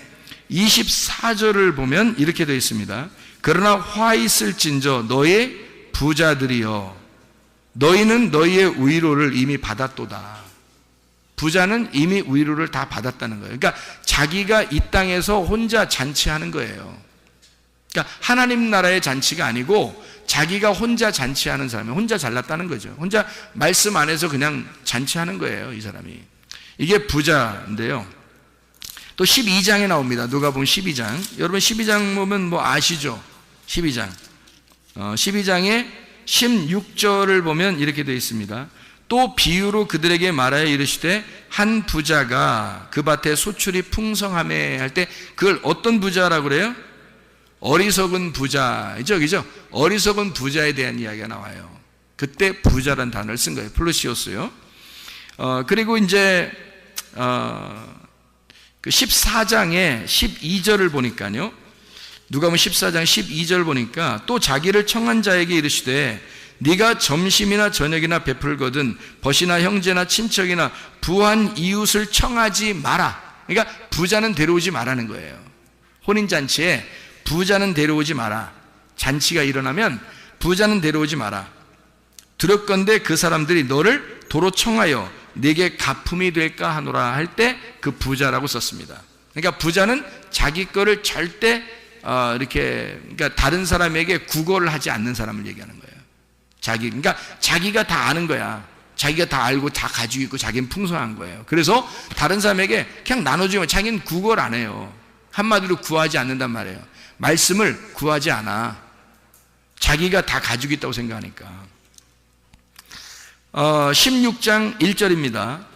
24절을 보면 이렇게 되어 있습니다. 그러나 화 있을진저 너의 부자들이여, 너희는 너희의 위로를 이미 받았도다. 부자는 이미 위로를 다 받았다는 거예요. 그러니까 자기가 이 땅에서 혼자 잔치하는 거예요. 그러니까 하나님 나라의 잔치가 아니고 자기가 혼자 잔치하는 사람이 혼자 잘났다는 거죠. 혼자 말씀 안에서 그냥 잔치하는 거예요, 이 사람이. 이게 부자인데요. 또 12장에 나옵니다. 누가복음 12장. 여러분 12장 보면 뭐 아시죠? 12장. 12장에 16절을 보면 이렇게 되어 있습니다. 또 비유로 그들에게 말하여 이르시되 한 부자가 그 밭에 소출이 풍성하매 할 때 그걸 어떤 부자라고 그래요? 어리석은 부자이죠, 그죠? 어리석은 부자에 대한 이야기가 나와요. 그때 부자란 단어를 쓴 거예요. 플루시오스요. 그리고 이제 그 14장에 12절을 보니까요. 누가복음 14장 12절 보니까 또 자기를 청한 자에게 이르시되 네가 점심이나 저녁이나 베풀거든 벗이나 형제나 친척이나 부한 이웃을 청하지 마라. 그러니까 부자는 데려오지 말라는 거예요. 혼인잔치에 부자는 데려오지 마라. 잔치가 일어나면 부자는 데려오지 마라. 두렵건대 그 사람들이 너를 도로 청하여 네게 가품이 될까 하노라 할 때 그 부자라고 썼습니다. 그러니까 부자는 자기 거를 절대 그러니까 다른 사람에게 구걸을 하지 않는 사람을 얘기하는 거예요. 그러니까 자기가 다 아는 거야. 자기가 다 알고 다 가지고 있고 자기는 풍성한 거예요. 그래서 다른 사람에게 그냥 나눠주면 자기는 구걸 안 해요. 한마디로 구하지 않는단 말이에요. 말씀을 구하지 않아. 자기가 다 가지고 있다고 생각하니까. 16장 1절입니다.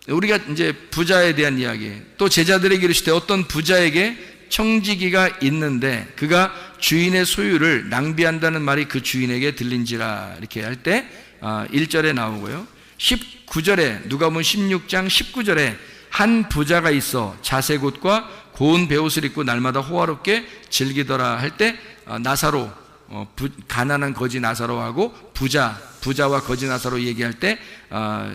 우리가 이제 부자에 대한 이야기. 또 제자들에게 이르시되 어떤 부자에게 청지기가 있는데 그가 주인의 소유를 낭비한다는 말이 그 주인에게 들린지라 이렇게 할 때 1절에 나오고요. 19절에 누가복음 16장 19절에 한 부자가 있어 자색옷과 고운 베옷을 입고 날마다 호화롭게 즐기더라 할 때 나사로 가난한 거지 나사로하고 부자와 거지 나사로 얘기할 때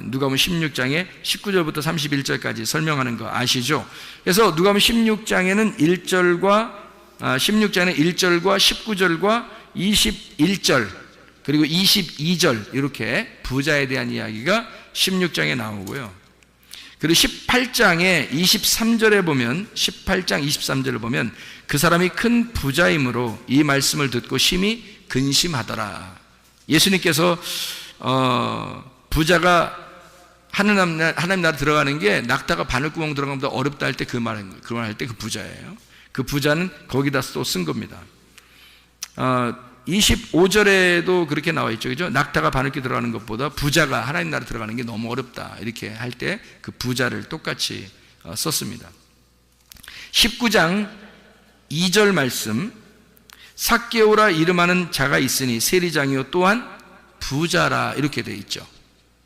누가복음 16장에 19절부터 31절까지 설명하는 거 아시죠? 그래서 누가복음 16장에는 1절과 19절과 21절 그리고 22절 이렇게 부자에 대한 이야기가 16장에 나오고요. 그리고 18장에 23절에 보면 18장 23절을 보면 그 사람이 큰 부자이므로 이 말씀을 듣고 심히 근심하더라. 예수님께서 부자가 하나님 나라 들어가는 게 낙타가 바늘구멍 들어가는 것보다 어렵다 할 때 그 말 할 때 그 부자예요. 그 부자는 거기다 또 쓴 겁니다. 25절에도 그렇게 나와 있죠. 그죠? 낙타가 바늘귀 들어가는 것보다 부자가 하나님 나라 들어가는 게 너무 어렵다. 이렇게 할 때 그 부자를 똑같이 썼습니다. 19장 2절 말씀 삭개오라 이름하는 자가 있으니 세리장이요 또한 부자라 이렇게 되어 있죠.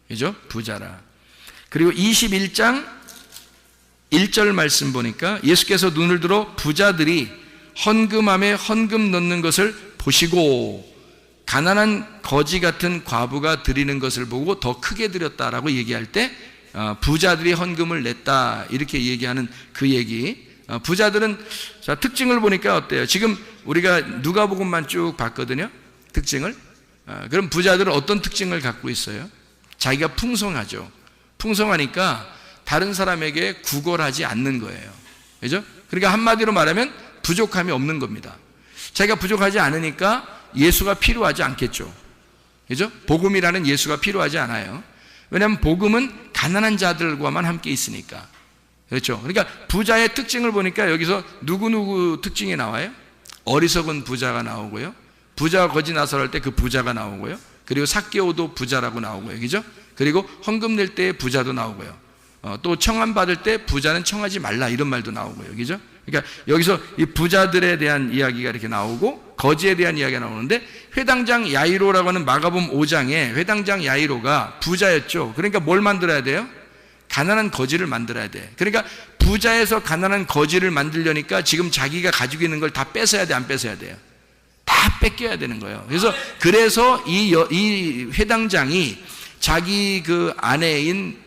그죠? 부자라. 그리고 21장 1절 말씀 보니까 예수께서 눈을 들어 부자들이 헌금함에 헌금 넣는 것을 보시고 가난한 거지 같은 과부가 드리는 것을 보고 더 크게 드렸다라고 얘기할 때 부자들이 헌금을 냈다 이렇게 얘기하는 그 얘기. 부자들은 자 특징을 보니까 어때요? 지금 우리가 누가복음만 쭉 봤거든요. 특징을. 그럼 부자들은 어떤 특징을 갖고 있어요? 자기가 풍성하죠. 풍성하니까 다른 사람에게 구걸하지 않는 거예요. 그죠? 그러니까 한마디로 말하면 부족함이 없는 겁니다. 자기가 부족하지 않으니까 예수가 필요하지 않겠죠. 그죠? 복음이라는 예수가 필요하지 않아요. 왜냐하면 복음은 가난한 자들과만 함께 있으니까. 그렇죠? 그러니까 부자의 특징을 보니까 여기서 누구 특징이 나와요? 어리석은 부자가 나오고요. 부자가 거지 나설 할 때 그 부자가 나오고요. 그리고 삭개오도 부자라고 나오고요. 그죠? 그리고 헌금 낼 때 부자도 나오고요. 또 청함 받을 때 부자는 청하지 말라 이런 말도 나오고요. 그죠? 그러니까 여기서 이 부자들에 대한 이야기가 이렇게 나오고 거지에 대한 이야기가 나오는데 회당장 야이로라고 하는 마가복음 5장에 회당장 야이로가 부자였죠. 그러니까 뭘 만들어야 돼요? 가난한 거지를 만들어야 돼. 그러니까 부자에서 가난한 거지를 만들려니까 지금 자기가 가지고 있는 걸 다 뺏어야 돼, 안 뺏어야 돼요? 다 뺏겨야 되는 거예요. 그래서 이 회당장이 자기 그 아내인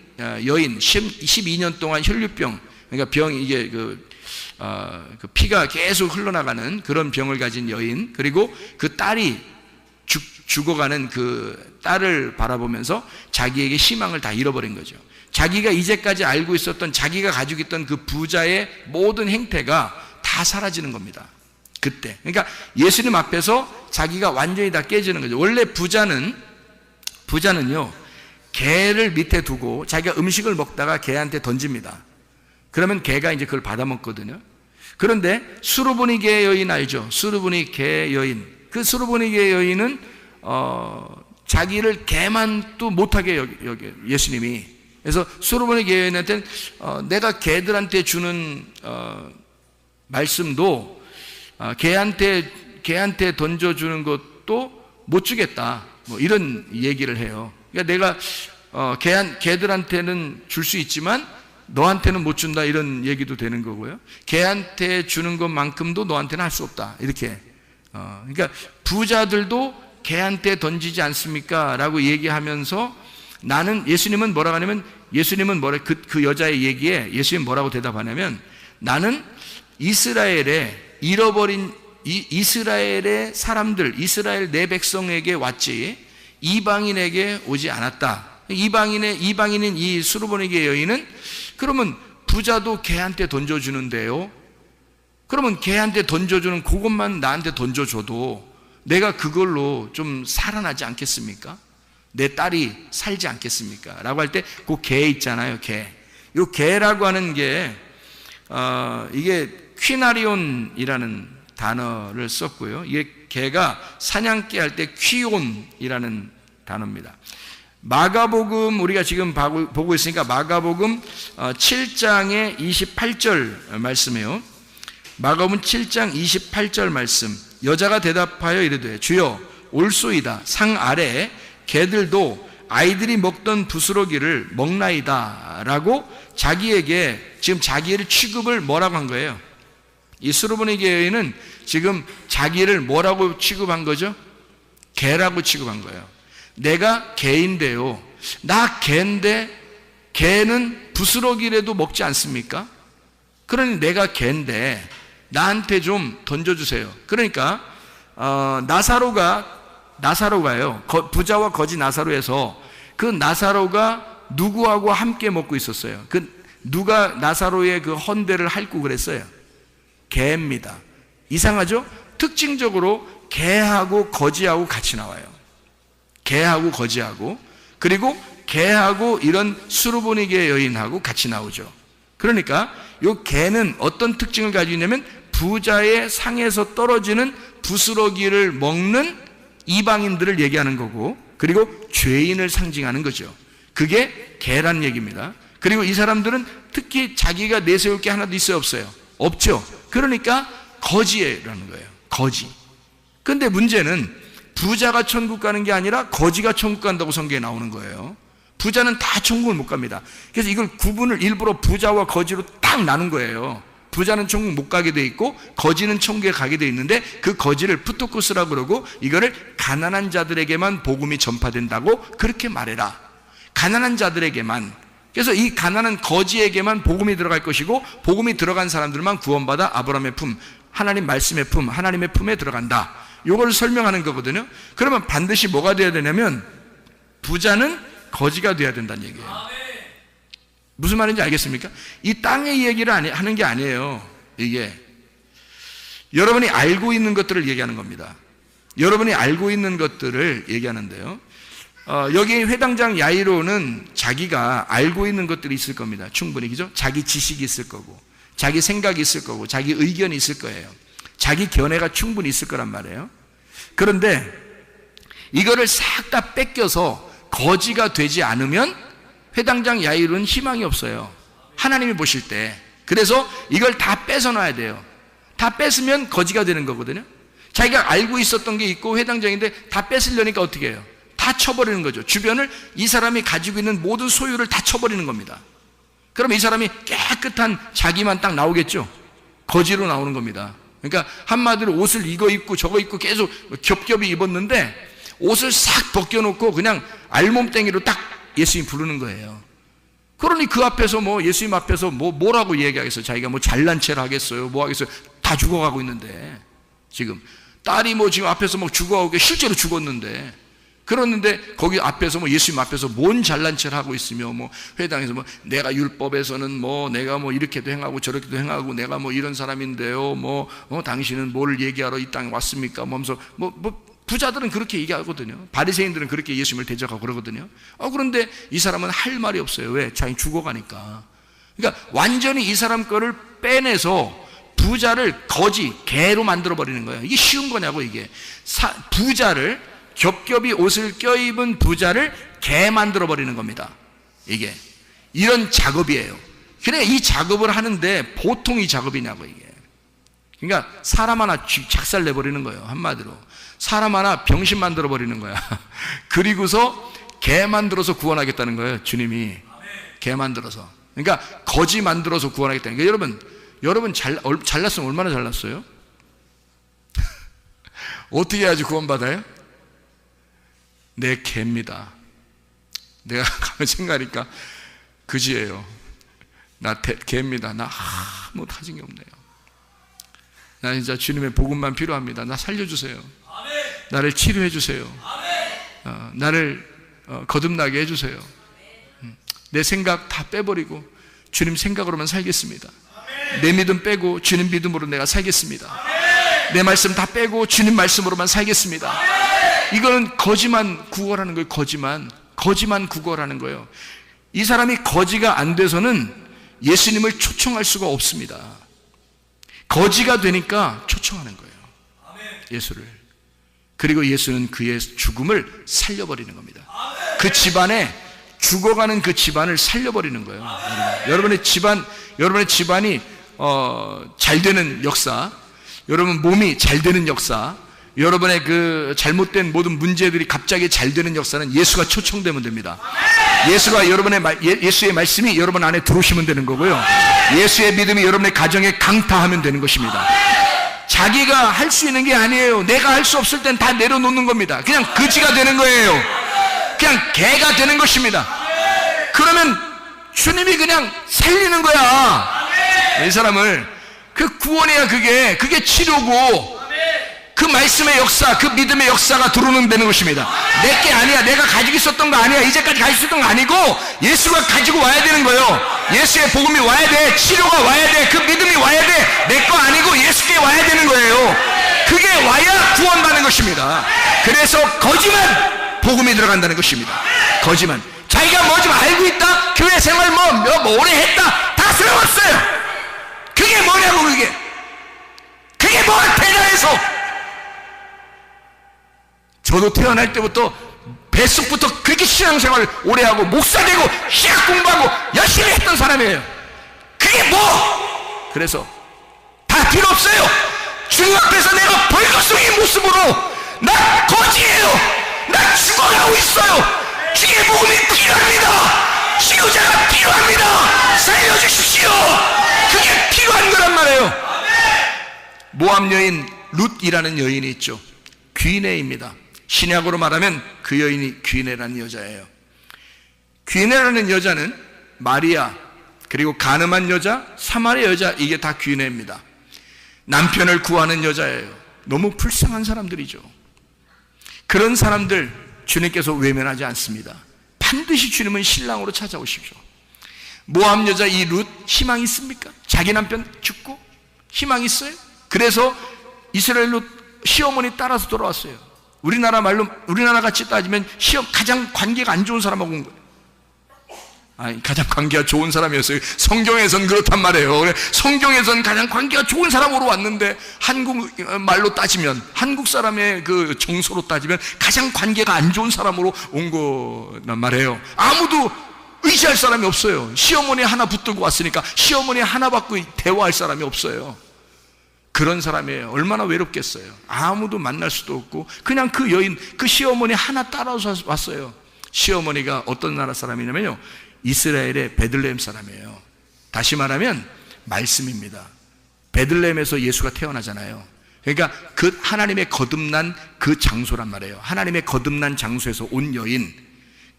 여인 12년 동안 혈류병, 그러니까 이게 그 피가 계속 흘러나가는 그런 병을 가진 여인, 그리고 그 딸이 죽어가는 그 딸을 바라보면서 자기에게 희망을 다 잃어버린 거죠. 자기가 이제까지 알고 있었던 자기가 가지고 있던 그 부자의 모든 행태가 다 사라지는 겁니다. 그때. 그러니까 예수님 앞에서 자기가 완전히 다 깨지는 거죠. 원래 부자는요, 개를 밑에 두고 자기가 음식을 먹다가 개한테 던집니다. 그러면 개가 이제 그걸 받아먹거든요. 그런데 수르보니게 여인 알죠? 수르보니게 여인. 그 수르보니게 여인은 자기를 개만 또 못하게 여겨 예수님이. 그래서 수르보니게 여인한테는 내가 개들한테 주는 말씀도 개한테 던져주는 것도 못 주겠다. 뭐 이런 얘기를 해요. 그러니까 내가 개들한테는 줄 수 있지만 너한테는 못 준다, 이런 얘기도 되는 거고요. 개한테 주는 것만큼도 너한테는 할 수 없다, 이렇게. 그러니까 부자들도 개한테 던지지 않습니까? 라고 얘기하면서 예수님은 뭐라고 하냐면, 그 여자의 얘기에 예수님 뭐라고 대답하냐면, 나는 이스라엘의 사람들, 이스라엘 내 백성에게 왔지 이방인에게 오지 않았다. 이방인인 이 수르보니게 여인은 그러면 부자도 개한테 던져주는데요, 그러면 개한테 던져주는 그것만 나한테 던져줘도 내가 그걸로 좀 살아나지 않겠습니까? 내 딸이 살지 않겠습니까? 라고 할 때 그 개 있잖아요, 개. 이 개라고 하는 게 이게 퀴나리온이라는 단어를 썼고요. 이게 개가 사냥개 할 때 퀴온이라는 단어입니다. 마가복음, 우리가 지금 보고 있으니까 마가복음 7장의 28절 말씀이에요. 마가복음 7장 28절 말씀. 여자가 대답하여 이르되 주여 올소이다. 상 아래 개들도 아이들이 먹던 부스러기를 먹나이다 라고 자기에게 지금 자기를 취급을 뭐라고 한 거예요? 이 수르보니게 여인은 지금 자기를 뭐라고 취급한 거죠? 개라고 취급한 거예요. 내가 개인데요, 나 개인데 개는 부스러기라도 먹지 않습니까? 그러니 내가 개인데 나한테 좀 던져주세요. 그러니까 나사로가요, 부자와 거지 나사로에서 그 나사로가 누구하고 함께 먹고 있었어요? 누가 나사로의 그 헌대를 핥고 그랬어요? 개입니다. 이상하죠? 특징적으로 개하고 거지하고 같이 나와요. 개하고 거지하고, 그리고 개하고 이런 수르보니게 여인하고 같이 나오죠. 그러니까 이 개는 어떤 특징을 가지고 있냐면 부자의 상에서 떨어지는 부스러기를 먹는 이방인들을 얘기하는 거고, 그리고 죄인을 상징하는 거죠. 그게 개란 얘기입니다. 그리고 이 사람들은 특히 자기가 내세울 게 하나도 있어요, 없어요? 없죠. 그러니까 거지라는 거예요. 거지. 근데 문제는 부자가 천국 가는 게 아니라 거지가 천국 간다고 성경에 나오는 거예요. 부자는 다 천국을 못 갑니다. 그래서 이걸 구분을 일부러 부자와 거지로 딱 나눈 거예요. 부자는 천국 못 가게 돼 있고 거지는 천국에 가게 돼 있는데, 그 거지를 푸토코스라고 그러고 이거를 가난한 자들에게만 복음이 전파된다고 그렇게 말해라. 가난한 자들에게만. 그래서 이 가난한 거지에게만 복음이 들어갈 것이고, 복음이 들어간 사람들만 구원받아 아브라함의 품, 하나님 말씀의 품, 하나님의 품에 들어간다. 요걸 설명하는 거거든요. 그러면 반드시 뭐가 돼야 되냐면 부자는 거지가 돼야 된다는 얘기예요. 무슨 말인지 알겠습니까? 이 땅의 얘기를 하는 게 아니에요. 이게 여러분이 알고 있는 것들을 얘기하는 겁니다. 여러분이 알고 있는 것들을 얘기하는데요, 여기 회당장 야이로는 자기가 알고 있는 것들이 있을 겁니다. 충분히, 그죠? 자기 지식이 있을 거고, 자기 생각이 있을 거고, 자기 의견이 있을 거예요. 자기 견해가 충분히 있을 거란 말이에요. 그런데 이거를 싹 다 뺏겨서 거지가 되지 않으면 회당장 야이로는 희망이 없어요, 하나님이 보실 때. 그래서 이걸 다 뺏어놔야 돼요. 다 뺏으면 거지가 되는 거거든요. 자기가 알고 있었던 게 있고 회당장인데 다 뺏으려니까 어떻게 해요? 다 쳐버리는 거죠. 주변을, 이 사람이 가지고 있는 모든 소유를 다 쳐버리는 겁니다. 그럼 이 사람이 깨끗한 자기만 딱 나오겠죠? 거지로 나오는 겁니다. 그러니까 한마디로 옷을 이거 입고 저거 입고 계속 겹겹이 입었는데 옷을 싹 벗겨놓고 그냥 알몸땡이로 딱 예수님 부르는 거예요. 그러니 그 앞에서 예수님 앞에서 뭐라고 얘기하겠어요? 자기가 잘난 체를 하겠어요? 뭐 하겠어요? 다 죽어가고 있는데, 지금 딸이 지금 앞에서 죽어가고 실제로 죽었는데, 그러는데 거기 앞에서 예수님 앞에서 뭔 잘난 체를 하고 있으며 회당에서 내가 율법에서는 내가 이렇게도 행하고 저렇게도 행하고 내가 이런 사람인데요, 당신은 뭘 얘기하러 이 땅에 왔습니까? 하면서 부자들은 그렇게 얘기하거든요. 바리새인들은 그렇게 예수님을 대적하고 그러거든요. 그런데 이 사람은 할 말이 없어요. 왜? 자기 죽어가니까. 그러니까 완전히 이 사람 거를 빼내서 부자를 거지, 개로 만들어버리는 거예요. 이게 쉬운 거냐고, 이게. 부자를, 겹겹이 옷을 껴입은 부자를 개 만들어버리는 겁니다. 이게. 이런 작업이에요. 그래, 이 작업을 하는데 보통 이 작업이냐고, 이게. 그러니까 사람 하나 작살 내버리는 거예요. 한마디로. 사람 하나 병신 만들어버리는 거야. 그리고서 개 만들어서 구원하겠다는 거예요. 주님이. 개 만들어서. 그러니까 거지 만들어서 구원하겠다는 거예요. 여러분 잘났으면 얼마나 잘났어요? 어떻게 해야지 구원받아요? 내 개입니다. 내가 가면 생각하니까 그지예요. 나 개입니다. 나 아무 가진 게 없네요. 나 진짜 주님의 복음만 필요합니다. 나 살려주세요. 나를 치료해 주세요. 나를 거듭나게 해주세요. 내 생각 다 빼버리고 주님 생각으로만 살겠습니다. 내 믿음 빼고 주님 믿음으로 내가 살겠습니다. 내 말씀 다 빼고 주님 말씀으로만 살겠습니다. 이거는 거지만 구걸하는 거예요. 거지만 구걸하는 거예요. 이 사람이 거지가 안 돼서는 예수님을 초청할 수가 없습니다. 거지가 되니까 초청하는 거예요. 예수를. 그리고 예수는 그의 죽음을 살려버리는 겁니다. 그 집안에 죽어가는 그 집안을 살려버리는 거예요. 여러분의 집안이 잘 되는 역사, 여러분 몸이 잘 되는 역사, 여러분의 그 잘못된 모든 문제들이 갑자기 잘 되는 역사는 예수가 초청되면 됩니다. 예수가 예수의 말씀이 여러분 안에 들어오시면 되는 거고요. 예수의 믿음이 여러분의 가정에 강타하면 되는 것입니다. 자기가 할 수 있는 게 아니에요. 내가 할 수 없을 땐 다 내려놓는 겁니다. 그냥 거지가 되는 거예요. 그냥 개가 되는 것입니다. 그러면 주님이 그냥 살리는 거야. 이 사람을. 그 구원이야. 그게 치료고, 그 말씀의 역사, 그 믿음의 역사가 들어오는 되는 것입니다. 내게 아니야. 내가 가지고 있었던 거 아니야. 이제까지 가지고 있었던 거 아니고 예수가 가지고 와야 되는 거예요. 예수의 복음이 와야 돼. 치료가 와야 돼. 그 믿음이 와야 돼. 내 거 아니고 예수께 와야 되는 거예요. 그게 와야 구원받는 것입니다. 그래서 거지만 복음이 들어간다는 것입니다. 거지만 자기가 뭐 좀 알고 있다, 교회 생활 뭐 오래 했다, 다 소용없어요. 그게 뭐냐고. 그게 뭐가 대단해서. 저도 태어날 때부터 뱃속부터 그렇게 신앙생활을 오래 하고 목사 되고 신학 공부하고 열심히 했던 사람이에요. 그게 뭐? 그래서 다 필요 없어요. 주님 앞에서 내가 벌거숭이 모습으로 나 거지예요. 나 죽어가고 있어요. 주의 복음이 필요합니다. 치료자가 필요합니다. 살려주십시오. 그게 필요한 거란 말이에요. 모압 여인 룻이라는 여인이 있죠. 귀내입니다. 신약으로 말하면 그 여인이 귀내라는 여자예요. 귀내라는 여자는 마리아, 그리고 가늠한 여자, 사마리아 여자, 이게 다 귀내입니다. 남편을 구하는 여자예요. 너무 불쌍한 사람들이죠. 그런 사람들 주님께서 외면하지 않습니다. 반드시 주님은 신랑으로 찾아오십시오. 모압 여자 이 룻 희망이 있습니까? 자기 남편 죽고 희망이 있어요? 그래서 이스라엘로 시어머니 따라서 돌아왔어요. 우리나라 말로, 우리나라 같이 따지면 가장 관계가 안 좋은 사람하고 온 거예요. 가장 관계가 좋은 사람이었어요. 성경에선 그렇단 말이에요. 성경에선 가장 관계가 좋은 사람으로 왔는데, 한국 말로 따지면, 한국 사람의 그 정서로 따지면 가장 관계가 안 좋은 사람으로 온 거란 말이에요. 아무도 의지할 사람이 없어요. 시어머니 하나 붙들고 왔으니까 시어머니 하나 받고 대화할 사람이 없어요. 그런 사람이에요. 얼마나 외롭겠어요. 아무도 만날 수도 없고 그냥 그 여인, 그 시어머니 하나 따라서 왔어요. 시어머니가 어떤 나라 사람이냐면요, 이스라엘의 베들레헴 사람이에요. 다시 말하면 말씀입니다. 베들레헴에서 예수가 태어나잖아요. 그러니까 그 하나님의 거듭난 그 장소란 말이에요. 하나님의 거듭난 장소에서 온 여인,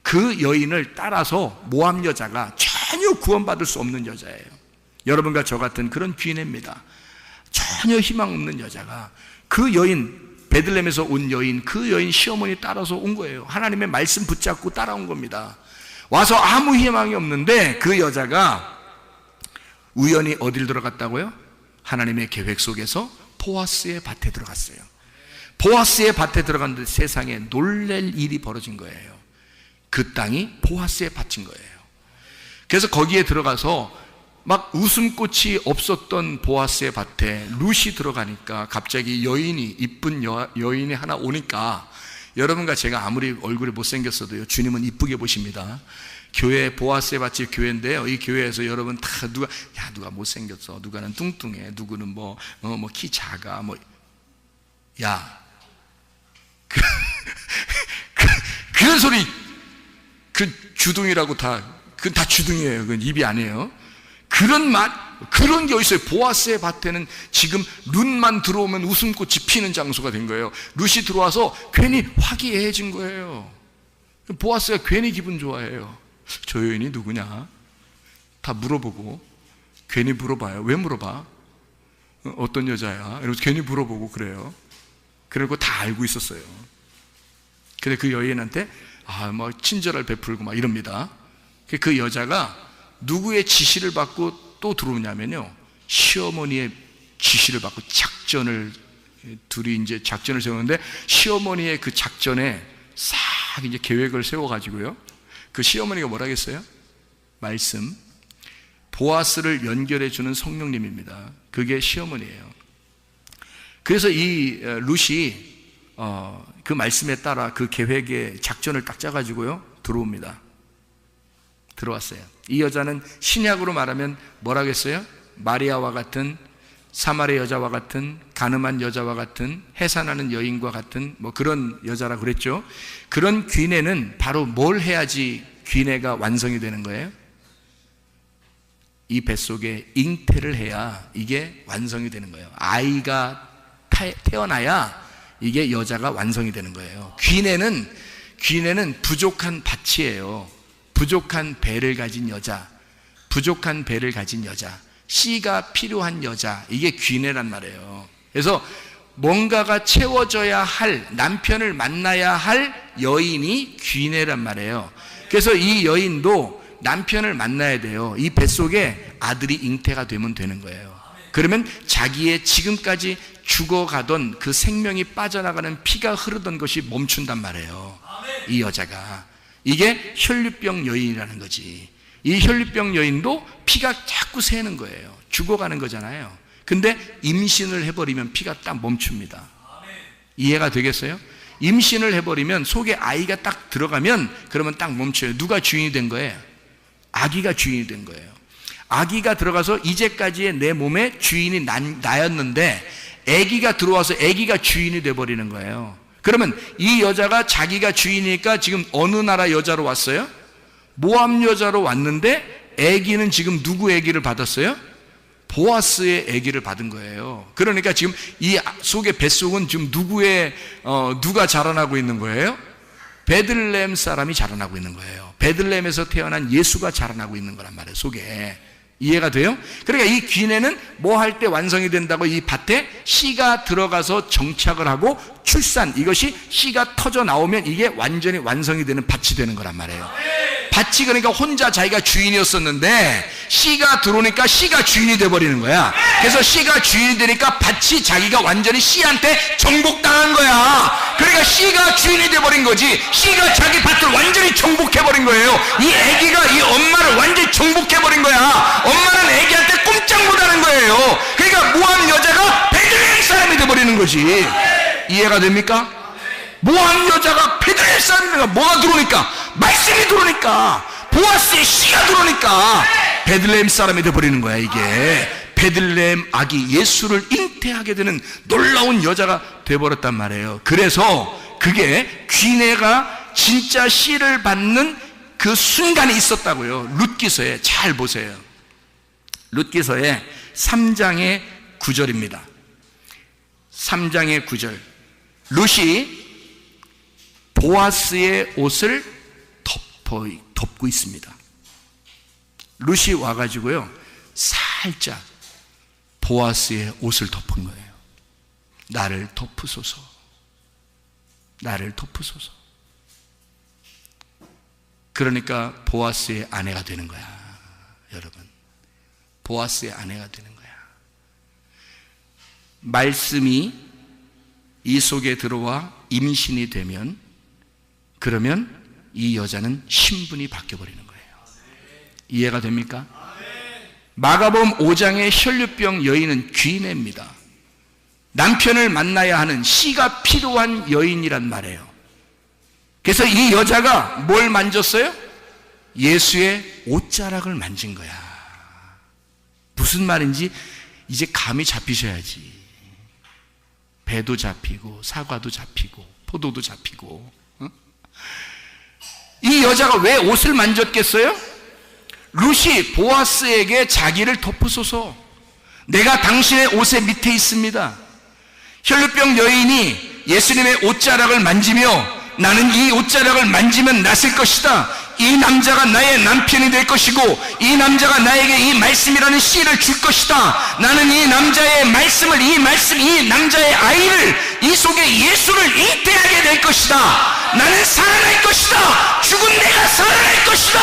그 여인을 따라서 모압 여자가 전혀 구원받을 수 없는 여자예요. 여러분과 저 같은 그런 귀인입니다. 전혀 희망 없는 여자가 그 여인, 베들레헴에서 온 여인, 그 여인 시어머니 따라서 온 거예요. 하나님의 말씀 붙잡고 따라온 겁니다. 와서 아무 희망이 없는데 그 여자가 우연히 어딜 들어갔다고요? 하나님의 계획 속에서 보아스의 밭에 들어갔어요. 보아스의 밭에 들어갔는데 세상에 놀랄 일이 벌어진 거예요. 그 땅이 보아스의 밭인 거예요. 그래서 거기에 들어가서 막 웃음꽃이 없었던 보아스의 밭에 룻이 들어가니까 갑자기 이쁜 여인이 하나 오니까, 여러분과 제가 아무리 얼굴이 못생겼어도요, 주님은 이쁘게 보십니다. 교회, 보아스의 밭이 교회인데요, 이 교회에서 여러분 다 누가 못생겼어, 누가는 뚱뚱해, 누구는 키 작아, 그런 소리, 주둥이라고 그건 다 주둥이에요. 그건 입이 아니에요. 그런 게 어딨어요. 보아스의 밭에는 지금 룻만 들어오면 웃음꽃이 피는 장소가 된 거예요. 룻이 들어와서 괜히 화기애애해진 거예요. 보아스가 괜히 기분 좋아해요. 저 여인이 누구냐? 다 물어보고, 괜히 물어봐요. 왜 물어봐? 어떤 여자야? 이러면서 괜히 물어보고 그래요. 그리고 다 알고 있었어요. 근데 그 여인한테 친절을 베풀고 막 이럽니다. 그 여자가 누구의 지시를 받고 또 들어오냐면요, 시어머니의 지시를 받고 둘이 이제 작전을 세우는데, 시어머니의 그 작전에 싹 이제 계획을 세워가지고요, 그 시어머니가 뭐라 했어요? 말씀, 보아스를 연결해주는 성령님입니다. 그게 시어머니예요. 그래서 이 룻이 그 말씀에 따라 그 계획의 작전을 딱 짜가지고요, 들어왔어요. 이 여자는 신약으로 말하면 뭐라겠어요? 마리아와 같은, 사마리 여자와 같은, 가늠한 여자와 같은, 해산하는 여인과 같은 그런 여자라 그랬죠. 그런 귀내는 바로 뭘 해야지 귀내가 완성이 되는 거예요? 이 뱃속에 잉태를 해야 이게 완성이 되는 거예요. 아이가 태어나야 이게 여자가 완성이 되는 거예요. 귀내는 부족한 밭이에요. 부족한 배를 가진 여자, 씨가 필요한 여자, 이게 귀내란 말이에요. 그래서 뭔가가 채워져야 할, 남편을 만나야 할 여인이 귀내란 말이에요. 그래서 이 여인도 남편을 만나야 돼요. 이 뱃속에 아들이 잉태가 되면 되는 거예요. 그러면 자기의 지금까지 죽어가던 그 생명이 빠져나가는 피가 흐르던 것이 멈춘단 말이에요. 이 여자가. 이게 혈류병 여인이라는 거지. 이 혈류병 여인도 피가 자꾸 새는 거예요. 죽어가는 거잖아요. 근데 임신을 해버리면 피가 딱 멈춥니다. 이해가 되겠어요? 임신을 해버리면 속에 아이가 딱 들어가면 그러면 딱 멈춰요. 누가 주인이 된 거예요? 아기가 주인이 된 거예요. 아기가 들어가서 이제까지의 내 몸에 주인이 나였는데 아기가 들어와서 아기가 주인이 돼버리는 거예요. 그러면 이 여자가 자기가 주인이니까 지금 어느 나라 여자로 왔어요? 모압 여자로 왔는데 아기는 지금 누구 아기를 받았어요? 보아스의 아기를 받은 거예요. 그러니까 지금 이 속의 뱃속은 지금 누가 자라나고 있는 거예요? 베들레헴 사람이 자라나고 있는 거예요. 베들레헴에서 태어난 예수가 자라나고 있는 거란 말이에요, 속에. 이해가 돼요? 그러니까 이 귀내는 뭐 할 때 완성이 된다고? 이 밭에 씨가 들어가서 정착을 하고 출산, 이것이 씨가 터져 나오면 이게 완전히 완성이 되는 밭이 되는 거란 말이에요. 밭이 그러니까 혼자 자기가 주인이었었는데 씨가 들어오니까 씨가 주인이 돼버리는 거야. 그래서 씨가 주인이 되니까 밭이 자기가 완전히 씨한테 정복당한 거야. 그러니까 씨가 주인이 돼버린 거지. 씨가 자기 밭을 완전히 정복해버린 거예요. 이 아기가 이 엄마를 완전히 정복해버린 거야. 엄마는 아기한테 꼼짝 못하는 거예요. 그러니까 모압 여자가 베들레헴 사람이 돼버리는 거지. 이해가 됩니까? 모압 여자가 베들레헴 사람이니까 뭐가 들어오니까? 말씀이 들어오니까, 보아스의 씨가 들어오니까 베들레헴 사람이 돼버리는 거야. 이게 베들레헴 아기 예수를 잉태하게 되는 놀라운 여자가 돼버렸단 말이에요. 그래서 그게 귀내가 진짜 씨를 받는 그 순간이 있었다고요. 룻기서에 잘 보세요. 룻기서의 3장의 9절입니다. 3장의 9절. 룻이 보아스의 옷을 덮고 있습니다. 룻이 와가지고요, 살짝 보아스의 옷을 덮은 거예요. 나를 덮으소서, 나를 덮으소서. 그러니까 보아스의 아내가 되는 거야. 여러분, 보아스의 아내가 되는 거야. 말씀이 이 속에 들어와 임신이 되면, 그러면 이 여자는 신분이 바뀌어버리는 거예요. 이해가 됩니까? 마가복음 5장의 혈류병 여인은 귀인입니다. 남편을 만나야 하는 씨가 필요한 여인이란 말이에요. 그래서 이 여자가 뭘 만졌어요? 예수의 옷자락을 만진 거야. 무슨 말인지 이제 감이 잡히셔야지. 배도 잡히고 사과도 잡히고 포도도 잡히고. 이 여자가 왜 옷을 만졌겠어요? 룻이 보아스에게 자기를 덮으소서, 내가 당신의 옷의 밑에 있습니다. 혈류병 여인이 예수님의 옷자락을 만지며 나는 이 옷자락을 만지면 낫을 것이다, 이 남자가 나의 남편이 될 것이고 이 남자가 나에게 이 말씀이라는 씨를 줄 것이다, 나는 이 남자의 말씀을, 이 남자의 아이를, 이 속에 예수를 잉태하게 될 것이다, 나는 살아날 것이다, 죽은 내가 살아날 것이다,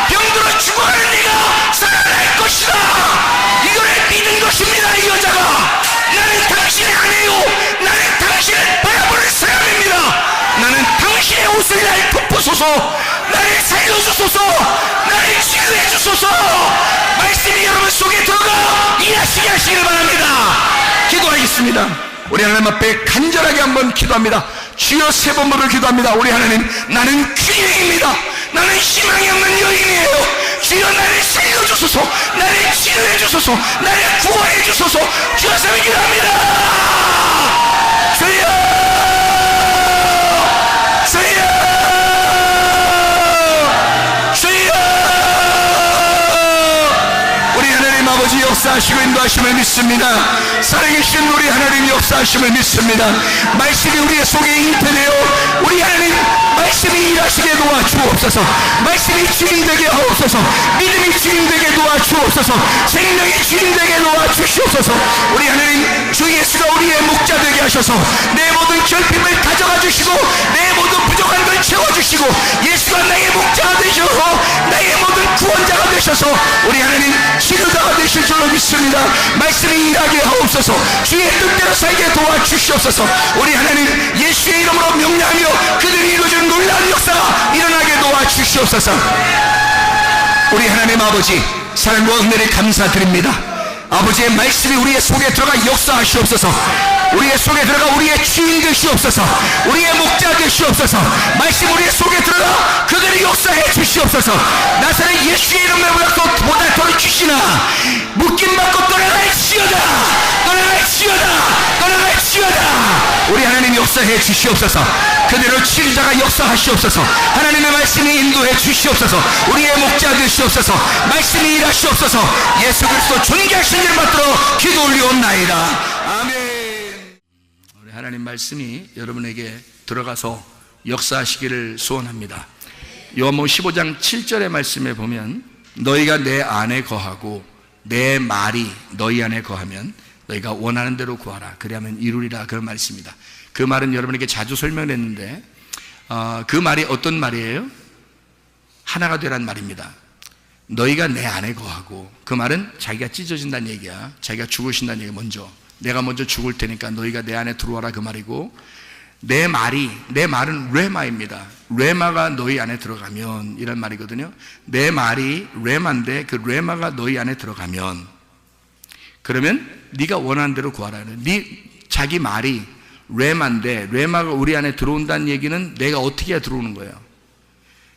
병들어 죽어가는 내가 살아날 것이다, 이거를 믿은 것입니다. 이 여자가 나는 당신의 아내요, 나는 당신을 바라보는 사람입니다, 나는 당신의 옷을 날 덮으소서, 나를 살려주소서, 나를 치유해 주소서. 말씀이 여러분 속에 들어가 일하시게 하시기를 바랍니다. 기도하겠습니다. 우리 하나님 앞에 간절하게 한번 기도합니다. 주여, 세 번으로 기도합니다. 우리 하나님, 나는 귀인입니다. 나는 희망이 없는 여인이에요. 주여, 나를 살려주소서, 나를 치유해 주소서, 나를 구원해 주소서. 주여, 삼위 기도합니다. 주여, 아버지 역사하시고 인도하심을 믿습니다. 살아계신 우리 하나님 역사하심을 믿습니다. 말씀이 우리의 속에 잉태되어 우리 하나님 말씀이 일하시게 도와주옵소서. 말씀이 주인되게 하옵소서. 믿음이 주인되게 도와주옵소서. 생명이 주인되게 도와주시옵소서. 우리 하나님, 주 예수가 우리의 목자 되게 하셔서 내 모든 결핍을 가져가 주시고 내 모든 부족한 걸 채워주시고 예수가 나의 목자가 되셔서 나의 모든 구원자가 되셔서 우리 하나님 치료자가 되실 줄로 믿습니다. 말씀이 일하게 하옵소서. 주의 뜻대로 살게 도와주시옵소서. 우리 하나님, 예수의 이름으로 명령하며 그들이 이루어진 놀라운 역사가 일어나게 도와주시옵소서. 우리 하나님 아버지, 사랑과 은혜를 감사드립니다. 아버지의 말씀이 우리의 속에 들어가 역사하시옵소서. 우리의 속에 들어가 우리의 주인 되시옵소서. 우리의 목자 되시옵소서. 말씀 우리의 속에 들어가 그들이 역사해 주시옵소서. 나사렛 예수의 이름으로 보다 더 주시나 묶임받고 떠나갈지어다, 떠나갈지어다, 떠나갈지어다. 우리 하나님 역사해 주시옵소서. 그대로 치료자가 역사하시옵소서. 하나님의 말씀이 인도해 주시옵소서. 우리의 목자 되시옵소서. 말씀이 일하시옵소서. 예수 그리스도 존귀하신 일 받들어 기도 올리옵나이다. 아멘. 우리 하나님 말씀이 여러분에게 들어가서 역사하시기를 소원합니다. 요한복음 15장 7절의 말씀에 보면 너희가 내 안에 거하고 내 말이 너희 안에 거하면 너희가 원하는 대로 구하라, 그리하면 이루리라, 그런 말씀입니다. 그 말은 여러분에게 자주 설명을 했는데 그 말이 어떤 말이에요? 하나가 되란 말입니다. 너희가 내 안에 거하고, 그 말은 자기가 찢어진다는 얘기야. 자기가 죽으신다는 얘기야. 내가 먼저 죽을 테니까 너희가 내 안에 들어와라, 그 말이고, 내 말은 레마입니다. 레마가 너희 안에 들어가면, 이런 말이거든요. 내 말이 레마인데 그 레마가 너희 안에 들어가면, 그러면 네가 원하는 대로 구하라. 자기 말이 레마인데 레마가 우리 안에 들어온다는 얘기는 내가 어떻게 해야 들어오는 거예요?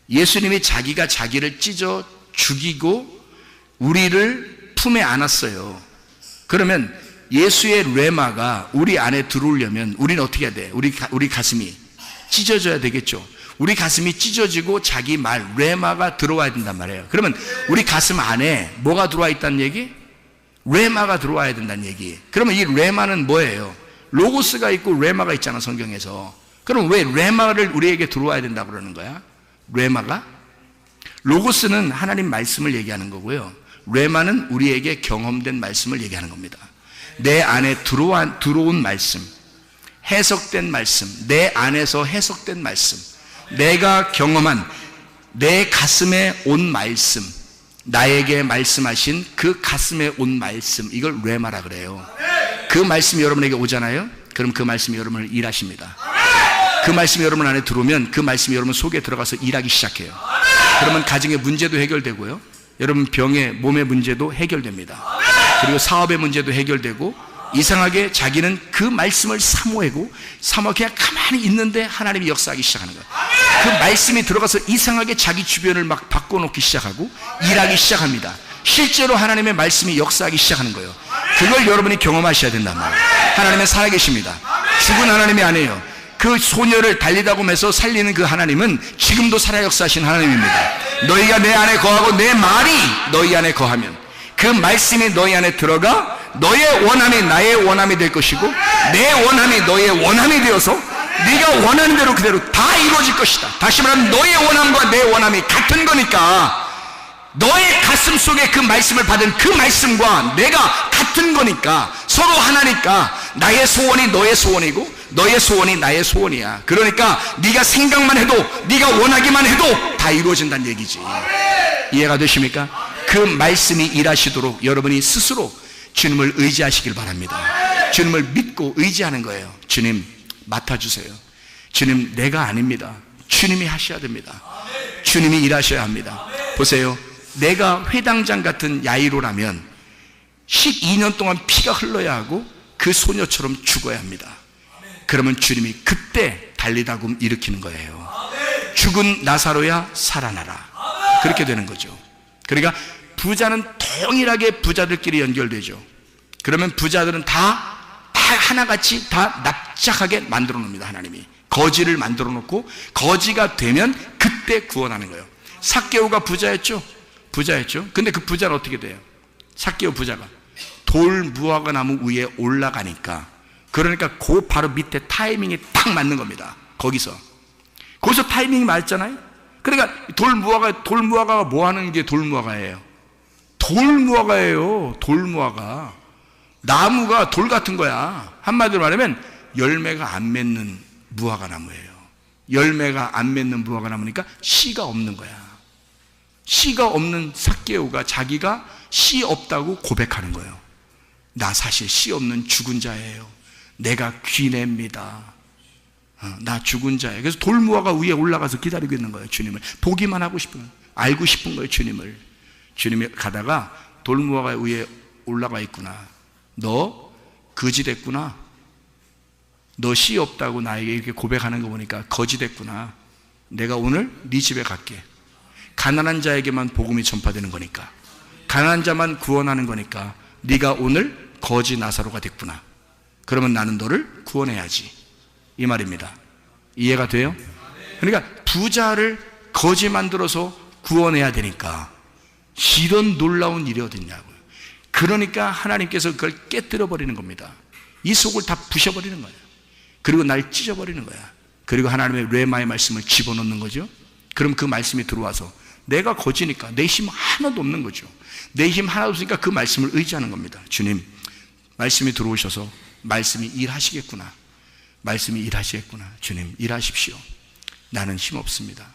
예수님이 자기가 자기를 찢어 죽이고 우리를 품에 안았어요. 그러면 예수의 레마가 우리 안에 들어오려면 우리는 어떻게 해야 돼? 우리 가슴이 찢어져야 되겠죠. 우리 가슴이 찢어지고 자기 말 레마가 들어와야 된단 말이에요. 그러면 우리 가슴 안에 뭐가 들어와 있다는 얘기? 레마가 들어와야 된다는 얘기. 그러면 이 레마는 뭐예요? 로고스가 있고 레마가 있잖아, 성경에서. 그럼 왜 레마를 우리에게 들어와야 된다고 그러는 거야? 레마가? 로고스는 하나님 말씀을 얘기하는 거고요, 레마는 우리에게 경험된 말씀을 얘기하는 겁니다. 내 안에 들어온 말씀, 해석된 말씀, 내 안에서 해석된 말씀, 내가 경험한 내 가슴에 온 말씀, 나에게 말씀하신 그 가슴에 온 말씀, 이걸 레마라 그래요. 그 말씀이 여러분에게 오잖아요. 그럼 그 말씀이 여러분을 일하십니다. 그 말씀이 여러분 안에 들어오면 그 말씀이 여러분 속에 들어가서 일하기 시작해요. 그러면 가정의 문제도 해결되고요, 여러분 병의 몸의 문제도 해결됩니다. 그리고 사업의 문제도 해결되고, 이상하게 자기는 그 말씀을 사모하고 그냥 가만히 있는데 하나님이 역사하기 시작하는 거예요. 그 말씀이 들어가서 이상하게 자기 주변을 막 바꿔놓기 시작하고 일하기 시작합니다. 실제로 하나님의 말씀이 역사하기 시작하는 거예요. 그걸 여러분이 경험하셔야 된단 말이에요. 하나님은 살아계십니다. 죽은 하나님이 아니에요. 그 소녀를 달리다고 해서 살리는 그 하나님은 지금도 살아 역사하신 하나님입니다. 너희가 내 안에 거하고 내 말이 너희 안에 거하면, 그 말씀이 너희 안에 들어가 너의 원함이 나의 원함이 될 것이고, 내 원함이 너의 원함이 되어서 네가 원하는 대로 그대로 다 이루어질 것이다. 다시 말하면 너의 원함과 내 원함이 같은 거니까, 너의 가슴 속에 그 말씀을 받은 그 말씀과 내가 같은 거니까, 서로 하나니까 나의 소원이 너의 소원이고 너의 소원이 나의 소원이야. 그러니까 네가 생각만 해도, 네가 원하기만 해도 다 이루어진다는 얘기지. 이해가 되십니까? 그 말씀이 일하시도록 여러분이 스스로 주님을 의지하시길 바랍니다. 주님을 믿고 의지하는 거예요. 주님 맡아주세요. 주님 내가 아닙니다. 주님이 하셔야 됩니다. 주님이 일하셔야 합니다. 보세요, 내가 회당장 같은 야이로라면 12년 동안 피가 흘러야 하고 그 소녀처럼 죽어야 합니다. 그러면 주님이 그때 달리다금 일으키는 거예요. 죽은 나사로야 살아나라. 그렇게 되는 거죠. 그러니까 부자는 동일하게 부자들끼리 연결되죠. 그러면 부자들은 다 하나같이 다 납작하게 만들어 놓습니다. 하나님이 거지를 만들어 놓고, 거지가 되면 그때 구원하는 거예요. 삭개오가 부자였죠. 근데 그 부자는 어떻게 돼요? 삭개오 부자가 돌 무화과 나무 위에 올라가니까, 그러니까 그 바로 밑에 타이밍이 딱 맞는 겁니다. 거기서 타이밍이 맞잖아요. 그러니까 돌무화과가 뭐 하는 게 돌무화과예요? 돌무화과. 나무가 돌 같은 거야. 한마디로 말하면 열매가 안 맺는 무화과 나무예요. 열매가 안 맺는 무화과 나무니까 씨가 없는 거야. 씨가 없는 삭개오가 자기가 씨 없다고 고백하는 거예요. 나 사실 씨 없는 죽은 자예요. 내가 귀냅니다. 나 죽은 자예요. 그래서 돌무화과 위에 올라가서 기다리고 있는 거예요. 주님을 보기만 하고 싶은 거예요. 알고 싶은 거예요. 주님이 가다가 돌무화과 위에 올라가 있구나. 너 거지 됐구나. 너 씨 없다고 나에게 이렇게 고백하는 거 보니까 거지 됐구나. 내가 오늘 네 집에 갈게. 가난한 자에게만 복음이 전파되는 거니까, 가난한 자만 구원하는 거니까 네가 오늘 거지 나사로가 됐구나. 그러면 나는 너를 구원해야지, 이 말입니다. 이해가 돼요? 그러니까 부자를 거지 만들어서 구원해야 되니까 이런 놀라운 일이 어딨냐고요. 그러니까 하나님께서 그걸 깨뜨려 버리는 겁니다. 이 속을 다 부셔버리는 거예요. 그리고 날 찢어버리는 거야. 그리고 하나님의 레마의 말씀을 집어넣는 거죠. 그럼 그 말씀이 들어와서 내가 거지니까 내 힘 하나도 없는 거죠. 내 힘 하나도 없으니까 그 말씀을 의지하는 겁니다. 주님, 말씀이 들어오셔서 말씀이 일하시겠구나. 주님 일하십시오. 나는 힘 없습니다.